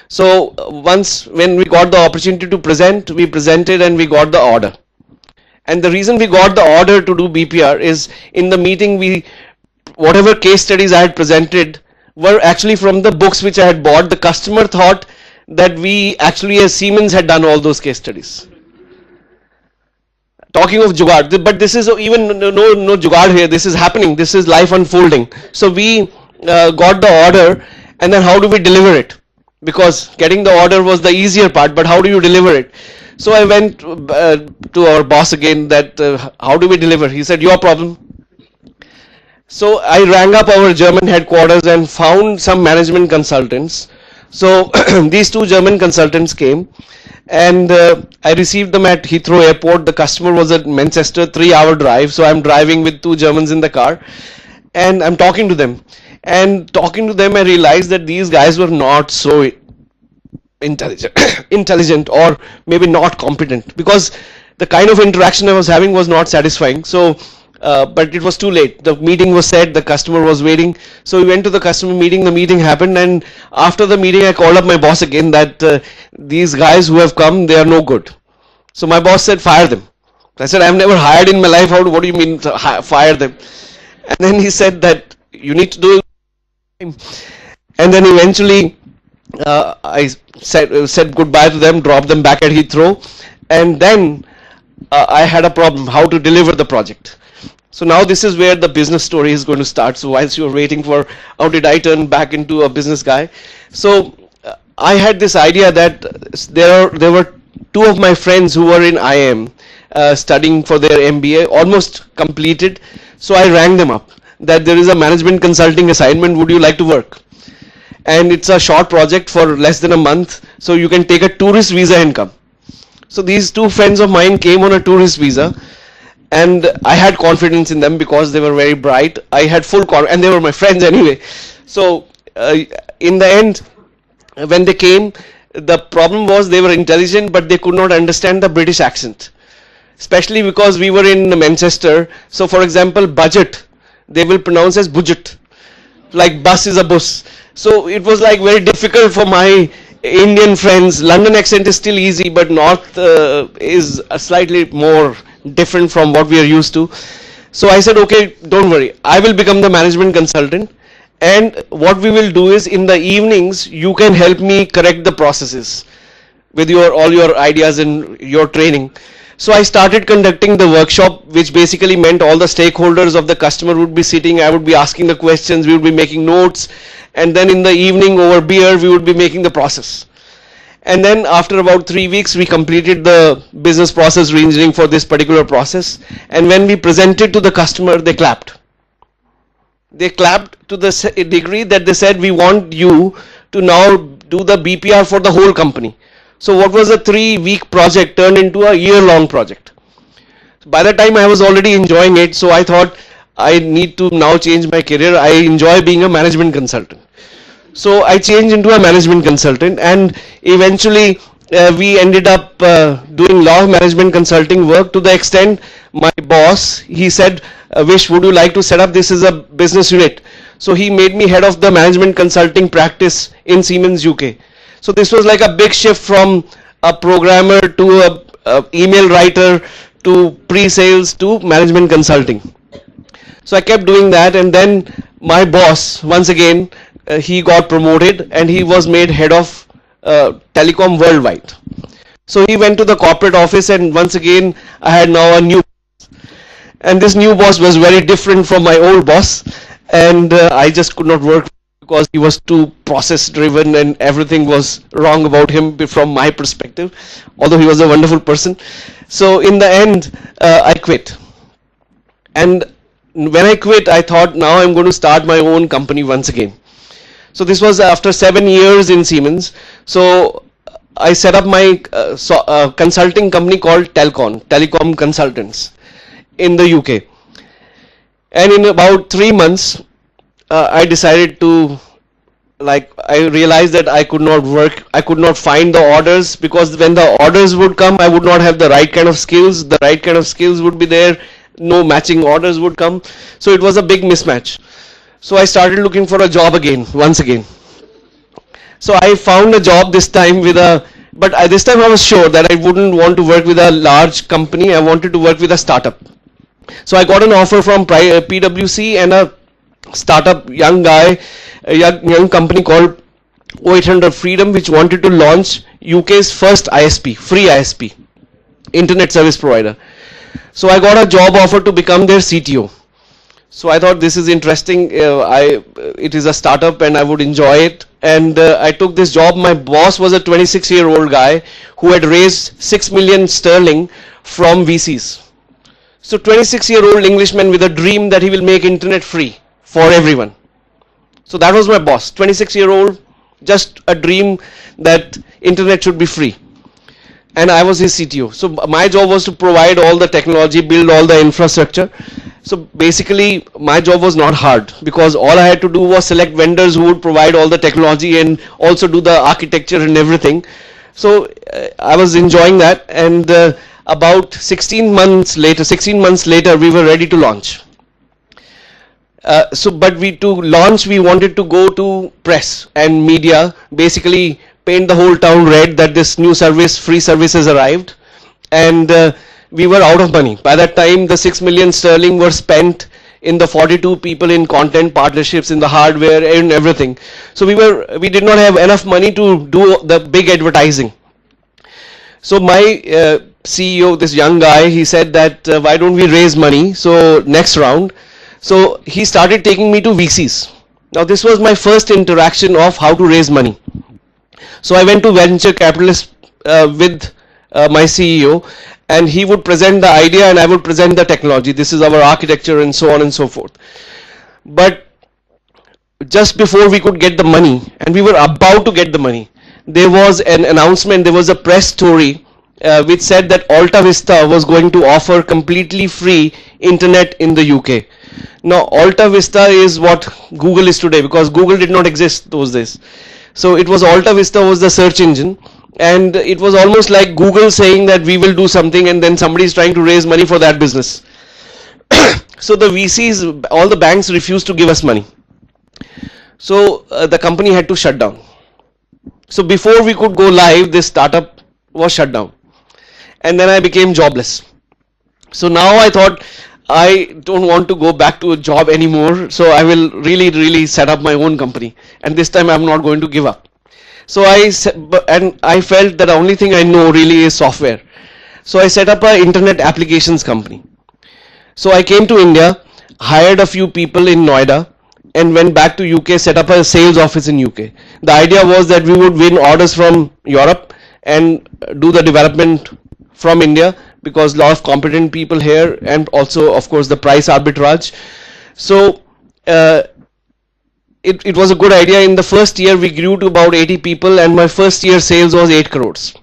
So once when we got the opportunity to present, we presented and we got the order. And the reason we got the order to do BPR is in the meeting, whatever case studies I had presented were actually from the books which I had bought. The customer thought that we actually as Siemens had done all those case studies. Talking of jugaad, but this is even no jugaad here, this is happening, this is life unfolding. So we got the order, and then how do we deliver it? Because getting the order was the easier part, but how do you deliver it? So I went to our boss again that how do we deliver? He said, your problem. So I rang up our German headquarters and found some management consultants. So these two German consultants came, and I received them at Heathrow Airport. The customer was at Manchester, 3-hour drive. So I'm driving with two Germans in the car, and I'm talking to them. And talking to them, I realized that these guys were not so intelligent or maybe not competent, because the kind of interaction I was having was not satisfying. So but it was too late. The meeting was set, the customer was waiting. So we went to the customer meeting, the meeting happened, and after the meeting I called up my boss again that these guys who have come, they are no good. So my boss said, fire them. I said, I've never hired in my life, what do you mean fire them? And then he said that you need to do it. And then eventually I said goodbye to them, dropped them back at Heathrow, and then I had a problem how to deliver the project. So now this is where the business story is going to start. So whilst you're waiting for how did I turn back into a business guy, so I had this idea that there were two of my friends who were in IIM studying for their MBA, almost completed. So I rang them up that there is a management consulting assignment, would you like to work? And it's a short project for less than a month, so you can take a tourist visa and come. So these two friends of mine came on a tourist visa, and I had confidence in them because they were very bright. I had full confidence, and they were my friends anyway. So in the end, when they came, the problem was they were intelligent, but they could not understand the British accent, especially because we were in Manchester. So for example, budget, they will pronounce as budget, like bus is a bus. So it was like very difficult for my Indian friends. London accent is still easy, but North is a slightly more different from what we are used to. So I said, okay, don't worry, I will become the management consultant, and what we will do is in the evenings you can help me correct the processes with all your ideas and your training. So I started conducting the workshop, which basically meant all the stakeholders of the customer would be sitting, I would be asking the questions, we would be making notes, and then in the evening over beer we would be making the process. And then after about 3 weeks we completed the business process reengineering for this particular process, and when we presented to the customer, they clapped. They clapped to the degree that they said, we want you to now do the BPR for the whole company. So what was a 3-week project turned into a year-long project. By the time I was already enjoying it, so I thought I need to now change my career. I enjoy being a management consultant. So I changed into a management consultant, and eventually we ended up doing a lot of management consulting work, to the extent my boss, he said, Vish, would you like to set up this as a business unit? So he made me head of the management consulting practice in Siemens UK. So this was like a big shift from a programmer to a email writer to pre-sales to management consulting. So I kept doing that, and then my boss, once again, he got promoted and he was made head of telecom worldwide. So he went to the corporate office, and once again I had now a new boss. And this new boss was very different from my old boss, and I just could not work because he was too process driven and everything was wrong about him from my perspective, although he was a wonderful person. So in the end I quit, and when I quit I thought, now I'm going to start my own company once again. So this was after 7 years in Siemens. So I set up my consulting company called Telcon, Telecom Consultants, in the UK. And in about 3 months, I decided to, I realized that I could not work, I could not find the orders, because when the orders would come, I would not have the right kind of skills. The right kind of skills would be there, no matching orders would come. So it was a big mismatch. So I started looking for a job again, once again. So I found a job this time with but this time I was sure that I wouldn't want to work with a large company. I wanted to work with a startup. So I got an offer from PwC and a startup young guy, a young company called 0800 Freedom, which wanted to launch UK's first ISP, free ISP, Internet Service Provider. So I got a job offer to become their CTO. So I thought this is interesting. It is a startup and I would enjoy it. And I took this job. My boss was a 26-year-old guy who had raised 6 million sterling from VCs. So 26-year-old Englishman with a dream that he will make internet free for everyone. So that was my boss, 26-year-old, just a dream that internet should be free. And I was his CTO. So my job was to provide all the technology, build all the infrastructure. So basically my job was not hard, because all I had to do was select vendors who would provide all the technology and also do the architecture and everything. So I was enjoying that, and about 16 months later we were ready to launch. But to launch we wanted to go to press and media, basically paint the whole town red that this new service, free service has arrived, and we were out of money. By that time the 6 million sterling were spent in the 42 people in content partnerships, in the hardware and everything. So we did not have enough money to do the big advertising. So my CEO, this young guy, he said that why don't we raise money, so next round. So he started taking me to VCs. Now this was my first interaction of how to raise money. So I went to venture capitalists with my CEO, and he would present the idea and I would present the technology. This is our architecture and so on and so forth. But just before we could get the money, and we were about to get the money, there was an announcement, there was a press story which said that Alta Vista was going to offer completely free internet in the UK. Now Alta Vista is what Google is today, because Google did not exist those days. So it was Alta Vista was the search engine, and it was almost like Google saying that we will do something, and then somebody is trying to raise money for that business. So the VCs, all the banks refused to give us money. So the company had to shut down. So before we could go live, this startup was shut down, and then I became jobless. So now I thought, I don't want to go back to a job anymore, so I will really set up my own company, and this time I'm not going to give up. So I felt that the only thing I know really is software. So I set up an internet applications company. So I came to India, hired a few people in Noida, and went back to UK, set up a sales office in UK. The idea was that we would win orders from Europe and do the development from India, because a lot of competent people here, and also of course the price arbitrage. So it was a good idea. In the first year we grew to about 80 people, and my first year sales was 8 crores,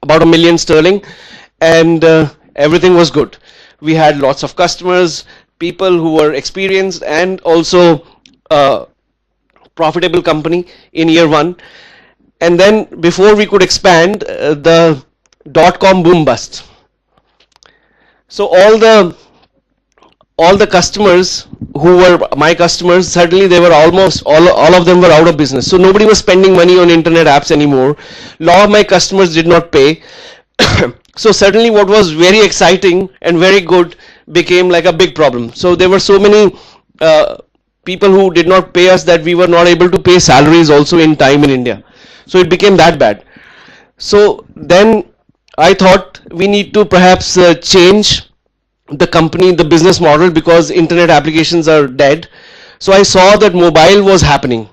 about £1 million sterling, and everything was good. We had lots of customers, people who were experienced, and also profitable company in year 1. And then before we could expand, the dot-com boom bust. So all the customers who were my customers, certainly they were almost all of them were out of business. So nobody was spending money on internet apps anymore. Lot of my customers did not pay. So certainly what was very exciting and very good became like a big problem. So there were so many people who did not pay us that we were not able to pay salaries also in time in India. So it became that bad. So then I thought we need to perhaps change the company, the business model, because internet applications are dead. So I saw that mobile was happening.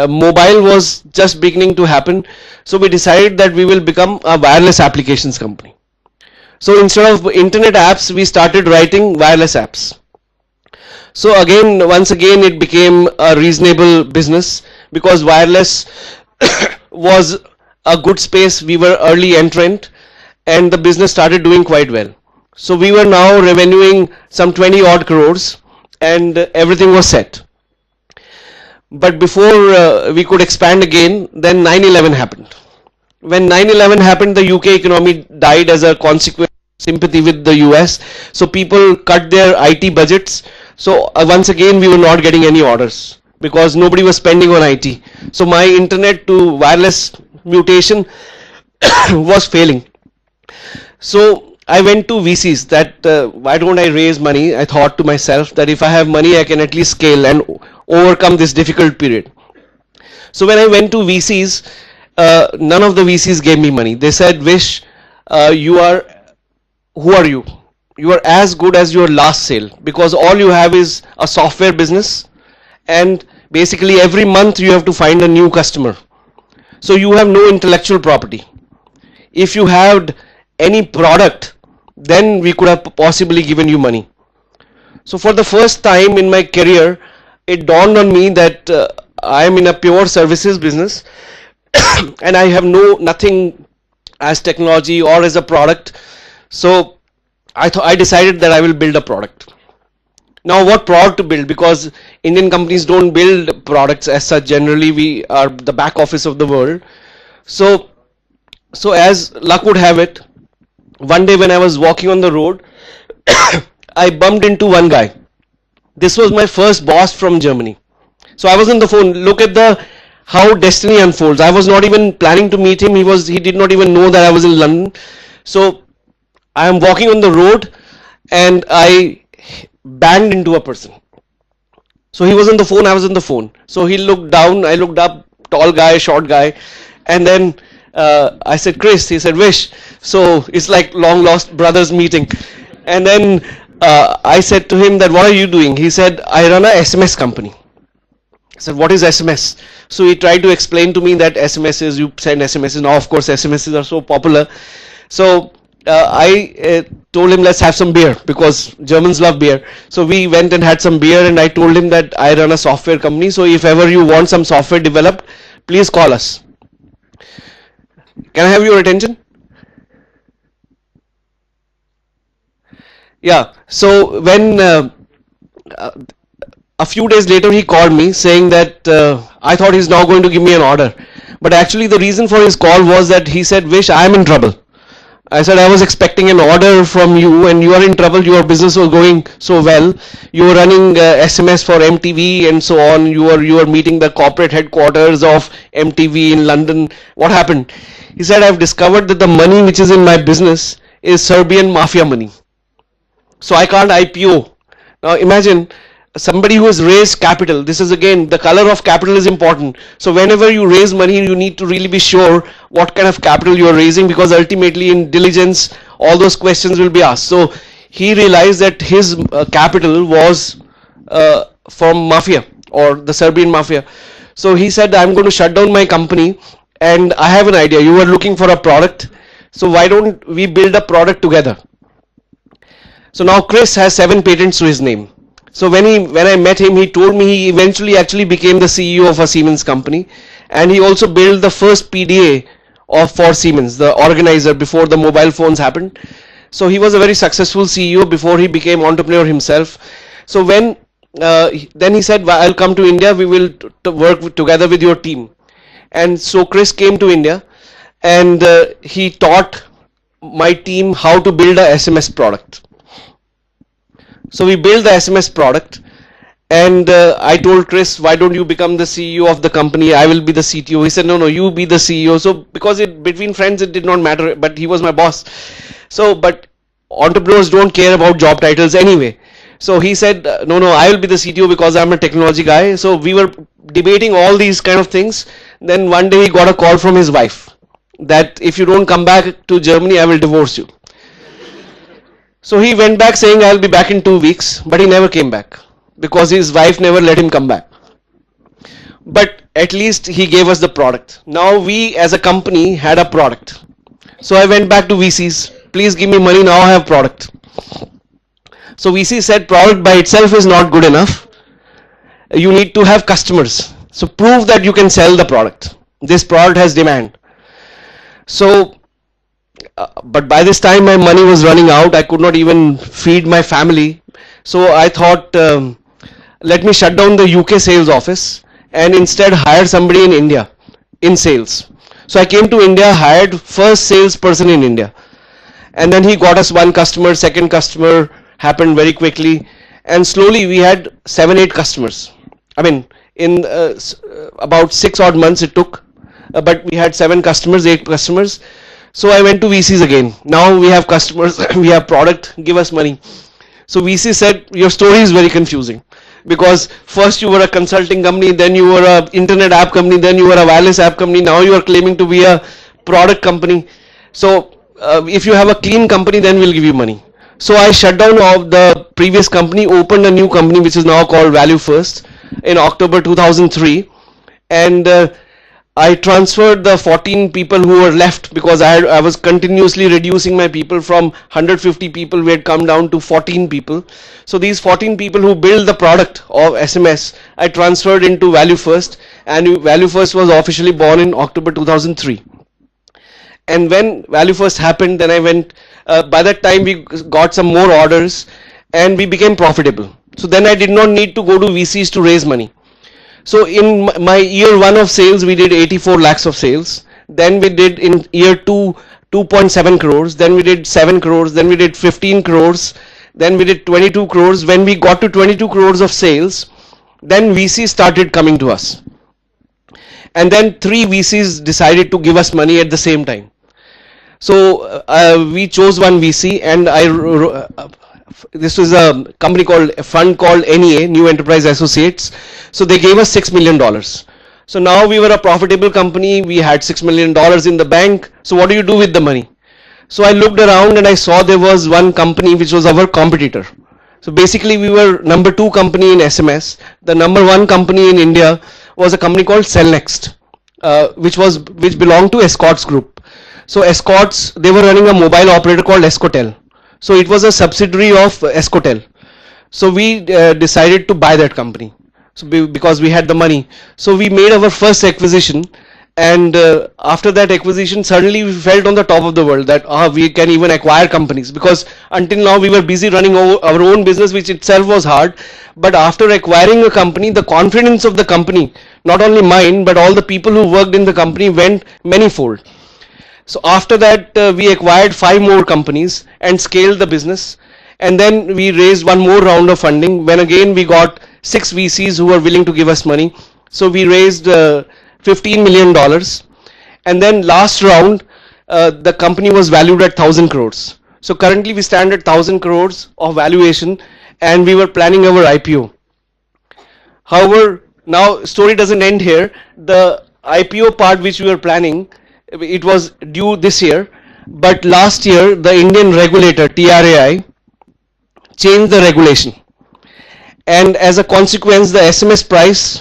Mobile was just beginning to happen. So we decided that we will become a wireless applications company. So instead of internet apps, we started writing wireless apps. So again, once again, it became a reasonable business because wireless was a good space. We were early entrant and the business started doing quite well. So we were now revenuing some 20 odd crores and everything was set. But before we could expand again, then 9/11 happened. When 9/11 happened, the UK economy died as a consequence of sympathy with the US. So people cut their IT budgets. So once again, we were not getting any orders because nobody was spending on IT. So my internet to wireless mutation was failing. So I went to VCs that why don't I raise money? I thought to myself that if I have money, I can at least scale and overcome this difficult period. So when I went to VCs, none of the VCs gave me money. They said, Vish, who are you? You are as good as your last sale because all you have is a software business and basically every month you have to find a new customer. So you have no intellectual property. If you had any product, then we could have possibly given you money. So for the first time in my career, it dawned on me that I am in a pure services business and I have nothing as technology or as a product. So I decided that I will build a product. Now what product to build? Because Indian companies don't build products as such. Generally we are the back office of the world. So as luck would have it, one day when I was walking on the road, I bumped into one guy. This was my first boss from Germany. So I was on the phone. Look at how destiny unfolds. I was not even planning to meet him. He did not even know that I was in London. So I am walking on the road and I banged into a person. So he was on the phone, I was on the phone. So he looked down, I looked up, tall guy, short guy, and then I said, Chris. He said, Vish. So it's like long lost brothers meeting. And then I said to him that, what are you doing? He said, I run a SMS company. I said, what is SMS? So he tried to explain to me that SMS is, you send SMSs. Now of course SMSs are so popular. So I told him, let's have some beer because Germans love beer. So we went and had some beer and I told him that I run a software company. So if ever you want some software developed, please call us. Can I have your attention? Yeah. So when a few days later he called me saying that I thought he's now going to give me an order. But actually the reason for his call was that he said, Vish, I am in trouble. I said, I was expecting an order from you and you are in trouble. Your business was going so well. You were running SMS for MTV and so on. You were meeting the corporate headquarters of MTV in London. What happened? He said, I've discovered that the money which is in my business is Serbian mafia money. So I can't IPO. Now imagine somebody who has raised capital. This is again, the color of capital is important. So whenever you raise money, you need to really be sure what kind of capital you are raising, because ultimately in diligence, all those questions will be asked. So he realized that his capital was from mafia or the Serbian mafia. So he said, I'm going to shut down my company and I have an idea. You are looking for a product. So why don't we build a product together? So now Chris has 7 patents to his name. So when I met him, he told me he eventually actually became the CEO of a Siemens company, and he also built the first PDA for Siemens, the organizer, before the mobile phones happened. So he was a very successful CEO before he became entrepreneur himself. So when then he said, I'll come to India, we will work together with your team. And so Chris came to India, and he taught my team how to build a SMS product. So we built the SMS product, and I told Chris, why don't you become the CEO of the company? I will be the CTO. He said, no, you be the CEO. So because between friends it did not matter, but he was my boss. So, but entrepreneurs don't care about job titles anyway. So he said, no, I will be the CTO because I'm a technology guy. So we were debating all these kind of things. Then one day he got a call from his wife that if you don't come back to Germany, I will divorce you. So he went back saying, I'll be back in 2 weeks, but he never came back because his wife never let him come back. But at least he gave us the product. Now we as a company had a product. So I went back to VCs, please give me money, now I have product. So VC said product by itself is not good enough. You need to have customers. So prove that you can sell the product. This product has demand. So, but by this time my money was running out. I could not even feed my family. So I thought, let me shut down the UK sales office and instead hire somebody in India in sales. So I came to India, hired first salesperson in India. And then he got us one customer, second customer happened very quickly. And slowly we had 7-8 customers. I mean, in about 6 odd months it took. But we had 7 customers, 8 customers. So I went to VCs again. Now we have customers, we have product, give us money. So VC said, your story is very confusing. Because first you were a consulting company, then you were an internet app company, then you were a wireless app company, now you are claiming to be a product company. So if you have a clean company, then we'll give you money. So I shut down of the previous company, opened a new company which is now called Value First in October 2003. And I transferred the 14 people who were left because I was continuously reducing my people from 150 people, we had come down to 14 people. So these 14 people who built the product of SMS, I transferred into Value First, and Value First was officially born in October 2003. And when Value First happened, then I went, by that time we got some more orders and we became profitable. So then I did not need to go to VCs to raise money. So in my year 1 of sales, we did 84 lakhs of sales. Then we did in year 2, 2.7 crores. Then we did 7 crores. Then we did 15 crores. Then we did 22 crores. When we got to 22 crores of sales, then VCs started coming to us. And then 3 VCs decided to give us money at the same time. So we chose one VC, and this was a company a fund called NEA, New Enterprise Associates. So they gave us $6 million. So now we were a profitable company. We had $6 million in the bank. So what do you do with the money? So I looked around and I saw there was one company which was our competitor. So basically we were number 2 company in SMS. The number 1 company in India was a company called Cellnext, which belonged to Escorts Group. So Escorts, they were running a mobile operator called Escotel. So it was a subsidiary of Escotel. So we decided to buy that company. So because we had the money. So we made our first acquisition, and after that acquisition, suddenly we felt on the top of the world that we can even acquire companies, because until now we were busy running our own business, which itself was hard. But after acquiring a company, the confidence of the company, not only mine, but all the people who worked in the company, went manifold. So after that we acquired 5 more companies and scaled the business, and then we raised one more round of funding, when again we got 6 VCs who were willing to give us money. So we raised $15 million, and then last round the company was valued at 1,000 crores. So currently we stand at 1,000 crores of valuation, and we were planning our IPO. However, now story doesn't end here. The IPO part which we were planning, it was due this year, but last year the Indian regulator TRAI changed the regulation, and as a consequence the SMS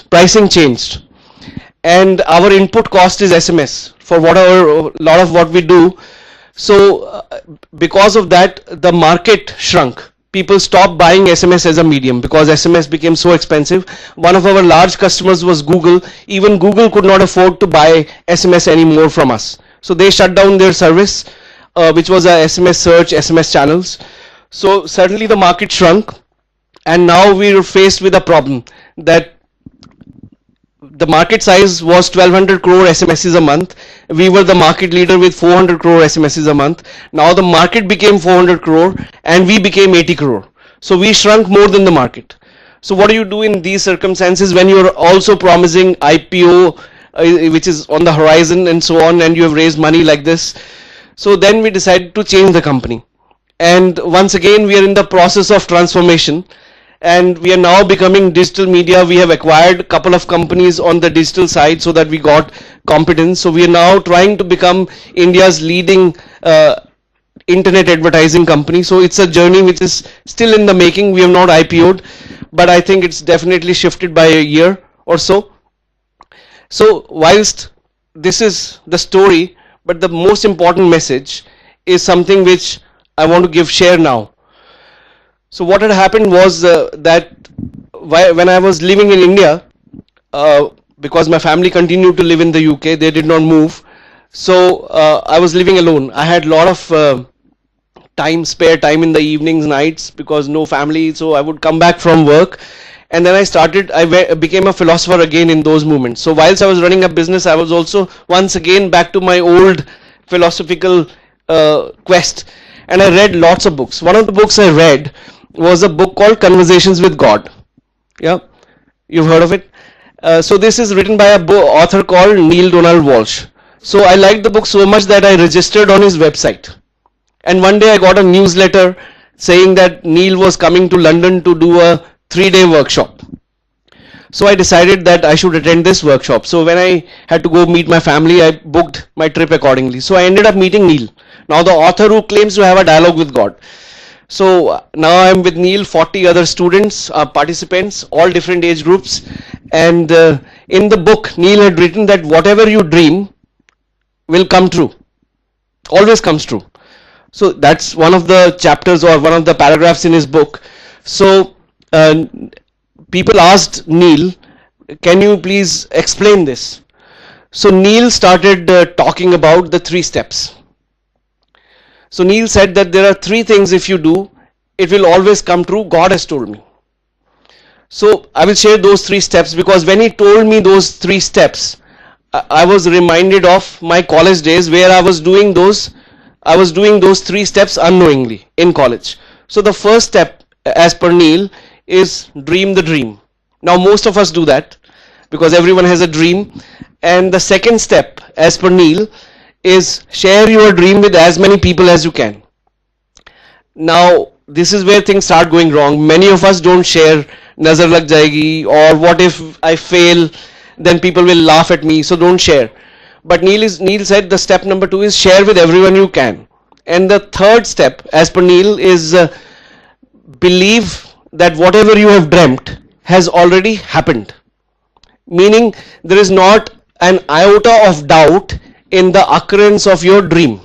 pricing changed, and our input cost is SMS for a lot of what we do. So because of that the market shrunk. People stopped buying SMS as a medium because SMS became so expensive. One of our large customers was Google. Even Google could not afford to buy SMS anymore from us. So they shut down their service, which was a SMS search, SMS channels. So suddenly the market shrunk, and now we are faced with a problem that the market size was 1200 crore SMSs a month. We were the market leader with 400 crore SMSs a month. Now the market became 400 crore and we became 80 crore. So we shrunk more than the market. So what do you do in these circumstances when you're also promising IPO, which is on the horizon and so on, and you have raised money like this? So then we decided to change the company. And once again, we are in the process of transformation. And we are now becoming digital media. We have acquired a couple of companies on the digital side so that we got competence. So we are now trying to become India's leading internet advertising company. So it's a journey which is still in the making. We have not IPO'd, but I think it's definitely shifted by a year or so. So whilst this is the story, but the most important message is something which I want to share now. So what had happened was that when I was living in India, because my family continued to live in the UK, they did not move. So I was living alone. I had a lot of spare time in the evenings, nights, because no family. So I would come back from work, and then I became a philosopher again in those moments. So whilst I was running a business, I was also once again back to my old philosophical quest, and I read lots of books. One of the books I read was a book called Conversations with God. Yeah, you've heard of it. So this is written by a author called Neale Donald Walsch. So I liked the book so much that I registered on his website. And one day I got a newsletter saying that Neale was coming to London to do a 3-day workshop. So I decided that I should attend this workshop. So when I had to go meet my family, I booked my trip accordingly. So I ended up meeting Neale, now the author who claims to have a dialogue with God. So now I'm with Neale, 40 other students, participants, all different age groups. And in the book, Neale had written that whatever you dream will come true, always comes true. So that's one of the chapters or one of the paragraphs in his book. So people asked Neale, can you please explain this? So Neale started talking about the 3 steps. So Neale said that there are 3 things if you do, it will always come true. God has told me. So I will share those 3 steps, because when he told me those 3 steps, I was reminded of my college days where I was doing those 3 steps unknowingly in college. So the first step, as per Neale, is dream the dream. Now most of us do that because everyone has a dream. And the second step, as per Neale, is share your dream with as many people as you can. Now this is where things start going wrong. Many of us don't share nazar lag jayegi, or what if I fail, then people will laugh at me, so don't share. But Neale said the step number 2 is share with everyone you can. And the third step, as per Neale, is believe that whatever you have dreamt has already happened. Meaning there is not an iota of doubt in the occurrence of your dream.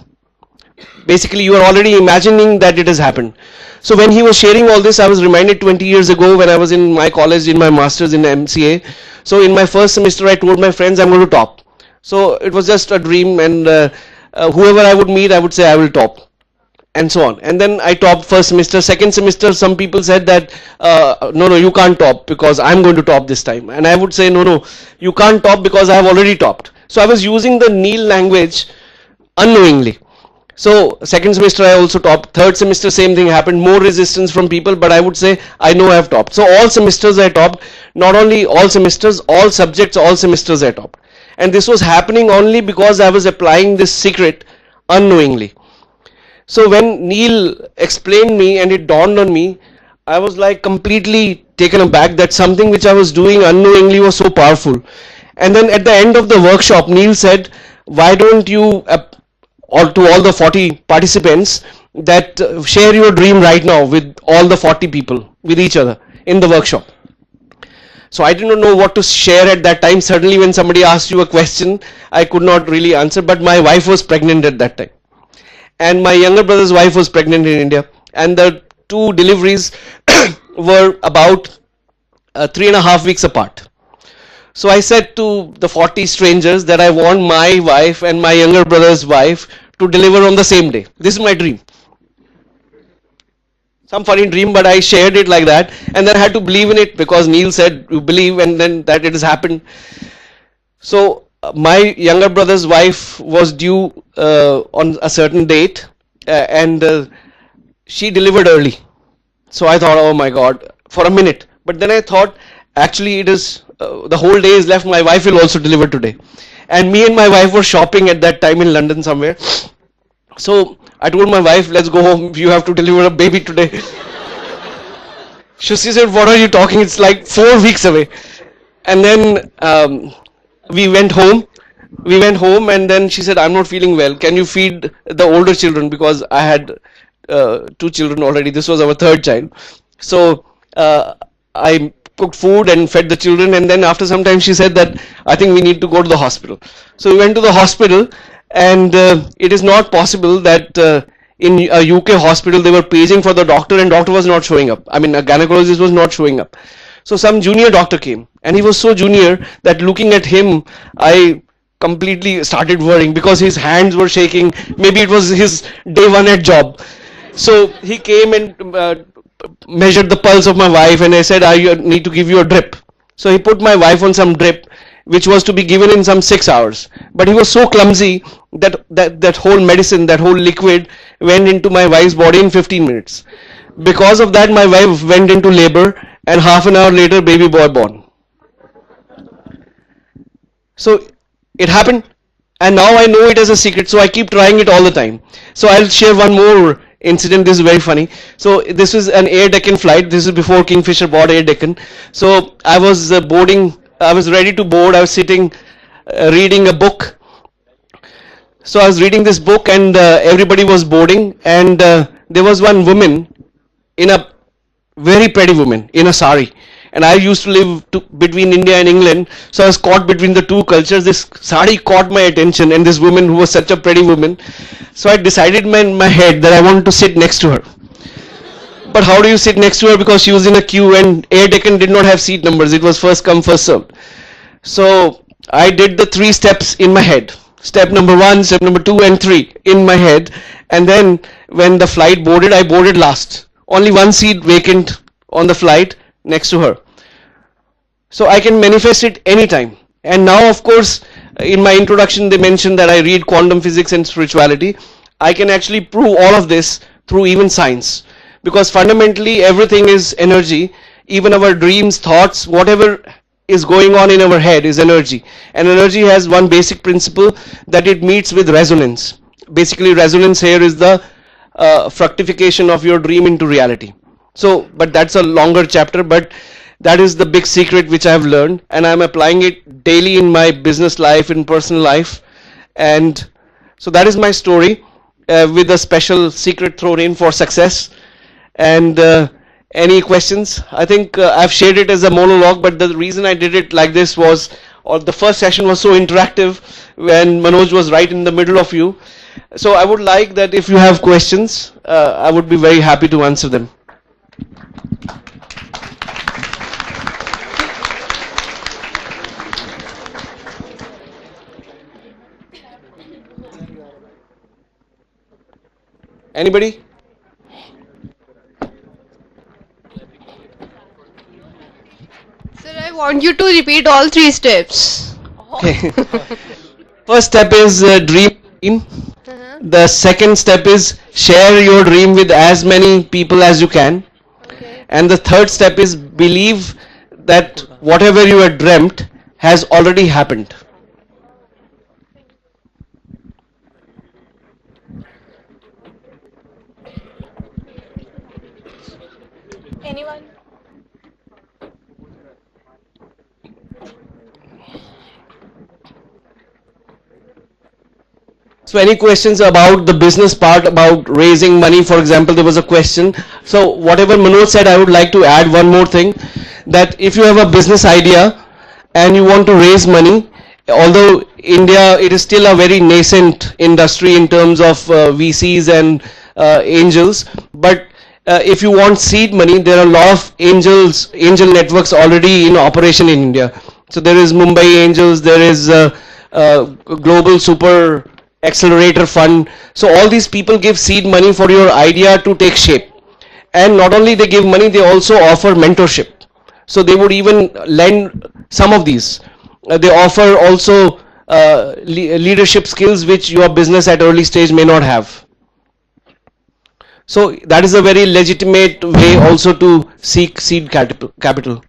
Basically you are already imagining that it has happened. So when he was sharing all this, I was reminded 20 years ago when I was in my college in my masters in MCA. So in my first semester I told my friends I'm going to top. So it was just a dream, and whoever I would meet I would say I will top, and so on. And then I topped first semester. Second semester some people said that no you can't top because I'm going to top this time, and I would say no you can't top because I have already topped. So I was using the Neale language unknowingly. So second semester I also topped. Third semester same thing happened, more resistance from people, but I would say I know I have topped. So all semesters I topped. Not only all semesters, all subjects, all semesters I topped. And this was happening only because I was applying this secret unknowingly. So when Neale explained me and it dawned on me, I was like completely taken aback that something which I was doing unknowingly was so powerful. And then at the end of the workshop, Neale said, why don't you, or to all the 40 participants, that share your dream right now with all the 40 people, with each other in the workshop. So I did not know what to share at that time. Suddenly when somebody asked you a question, I could not really answer, but my wife was pregnant at that time. And my younger brother's wife was pregnant in India. And the 2 deliveries were about 3.5 weeks apart. So I said to the 40 strangers that I want my wife and my younger brother's wife to deliver on the same day. This is my dream. some funny dream, but I shared it like that, and then I had to believe in it because Neil said you believe, and then that it has happened. So my younger brother's wife was due on a certain date, and she delivered early. So I thought, oh my God, for a minute. But then I thought, actually, it is the whole day is left. My wife will also deliver today, and me and my wife were shopping at that time in London somewhere. So I told my wife, let's go home. You have to deliver a baby today. She said, what are you talking? It's like 4 weeks away. And then we went home. We went home, and then she said, I'm not feeling well. Can you feed the older children? Because I had 2 children already. This was our 3rd child. So I cooked food and fed the children, and then after some time she said that I think we need to go to the hospital. So we went to the hospital, and it is not possible that in a UK hospital they were paging for the doctor and doctor was not showing up. I mean, a gynecologist was not showing up. So some junior doctor came, and he was so junior that looking at him I completely started worrying because his hands were shaking. Maybe it was his day 1 at job. So he came and measured the pulse of my wife, and I said, I need to give you a drip. So he put my wife on some drip which was to be given in some 6 hours, but he was so clumsy that that whole medicine, that whole liquid went into my wife's body in 15 minutes. Because of that, my wife went into labor, and half an hour later baby boy born. So it happened, and now I know it as a secret, so I keep trying it all the time. So I'll share one more incident. This is very funny. So this is an Air Deccan flight. This is before Kingfisher bought Air Deccan. So I was boarding, I was ready to board. I was sitting reading a book. So I was reading this book, and everybody was boarding, and there was one woman, in a very pretty woman in a sari. And I used to live between India and England, so I was caught between the 2 cultures. This sari caught my attention, and this woman who was such a pretty woman. So I decided in my head that I wanted to sit next to her. But how do you sit next to her? Because she was in a queue, and Air Deccan did not have seat numbers. It was first come, first served. So I did the 3 steps in my head. Step number 1, step number 2, and 3 in my head. And then when the flight boarded, I boarded last. Only 1 seat vacant on the flight next to her. So I can manifest it anytime. And now, of course, in my introduction they mentioned that I read quantum physics and spirituality. I can actually prove all of this through even science, because fundamentally everything is energy. Even our dreams, thoughts, whatever is going on in our head is energy. And energy has one basic principle, that it meets with resonance. Basically, resonance here is the fructification of your dream into reality. So, but that's a longer chapter, but that is the big secret which I have learned, and I'm applying it daily in my business life, in personal life. And so that is my story, with a special secret thrown in for success. And any questions? I think I've shared it as a monologue, but the reason I did it like this was, or the first session was so interactive when Manoj was right in the middle of you. So I would like that if you have questions, I would be very happy to answer them. Anybody? Sir, I want you to repeat all 3 steps. Okay. First step is dream. The second step is share your dream with as many people as you can. And the third step is believe that whatever you had dreamt has already happened. Anyone? So any questions about the business part, about raising money? For example, there was a question. So whatever Manoj said, I would like to add one more thing, that if you have a business idea and you want to raise money, although India, it is still a very nascent industry in terms of VCs and angels, but if you want seed money, there are a lot of angel networks already in operation in India. So there is Mumbai Angels, there is Global Super Accelerator Fund. So all these people give seed money for your idea to take shape. and not only they give money, they also offer mentorship. So they would even lend some of these. They offer also leadership skills which your business at early stage may not have. So that is a very legitimate way also to seek seed capital.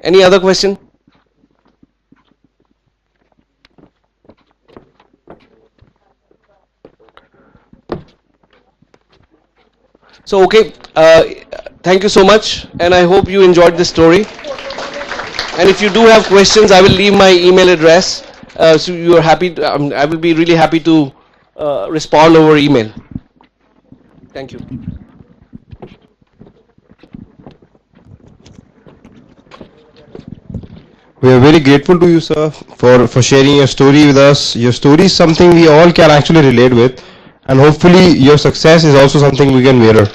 Any other question? So okay, thank you so much, and I hope you enjoyed this story. And if you do have questions, I will leave my email address. So you are happy. I will be really happy to respond over email. Thank you. We are very grateful to you, sir, for sharing your story with us. Your story is something we all can actually relate with, and hopefully your success is also something we can mirror.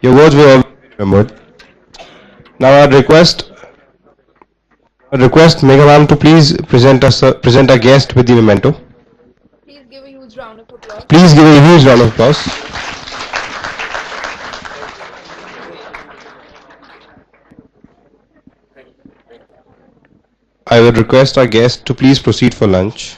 Your words will always be remembered. Now I'd request Megha ma'am to please present our guest with the memento. Please give a huge round of applause. Please give a huge round of applause. I would request our guest to please proceed for lunch.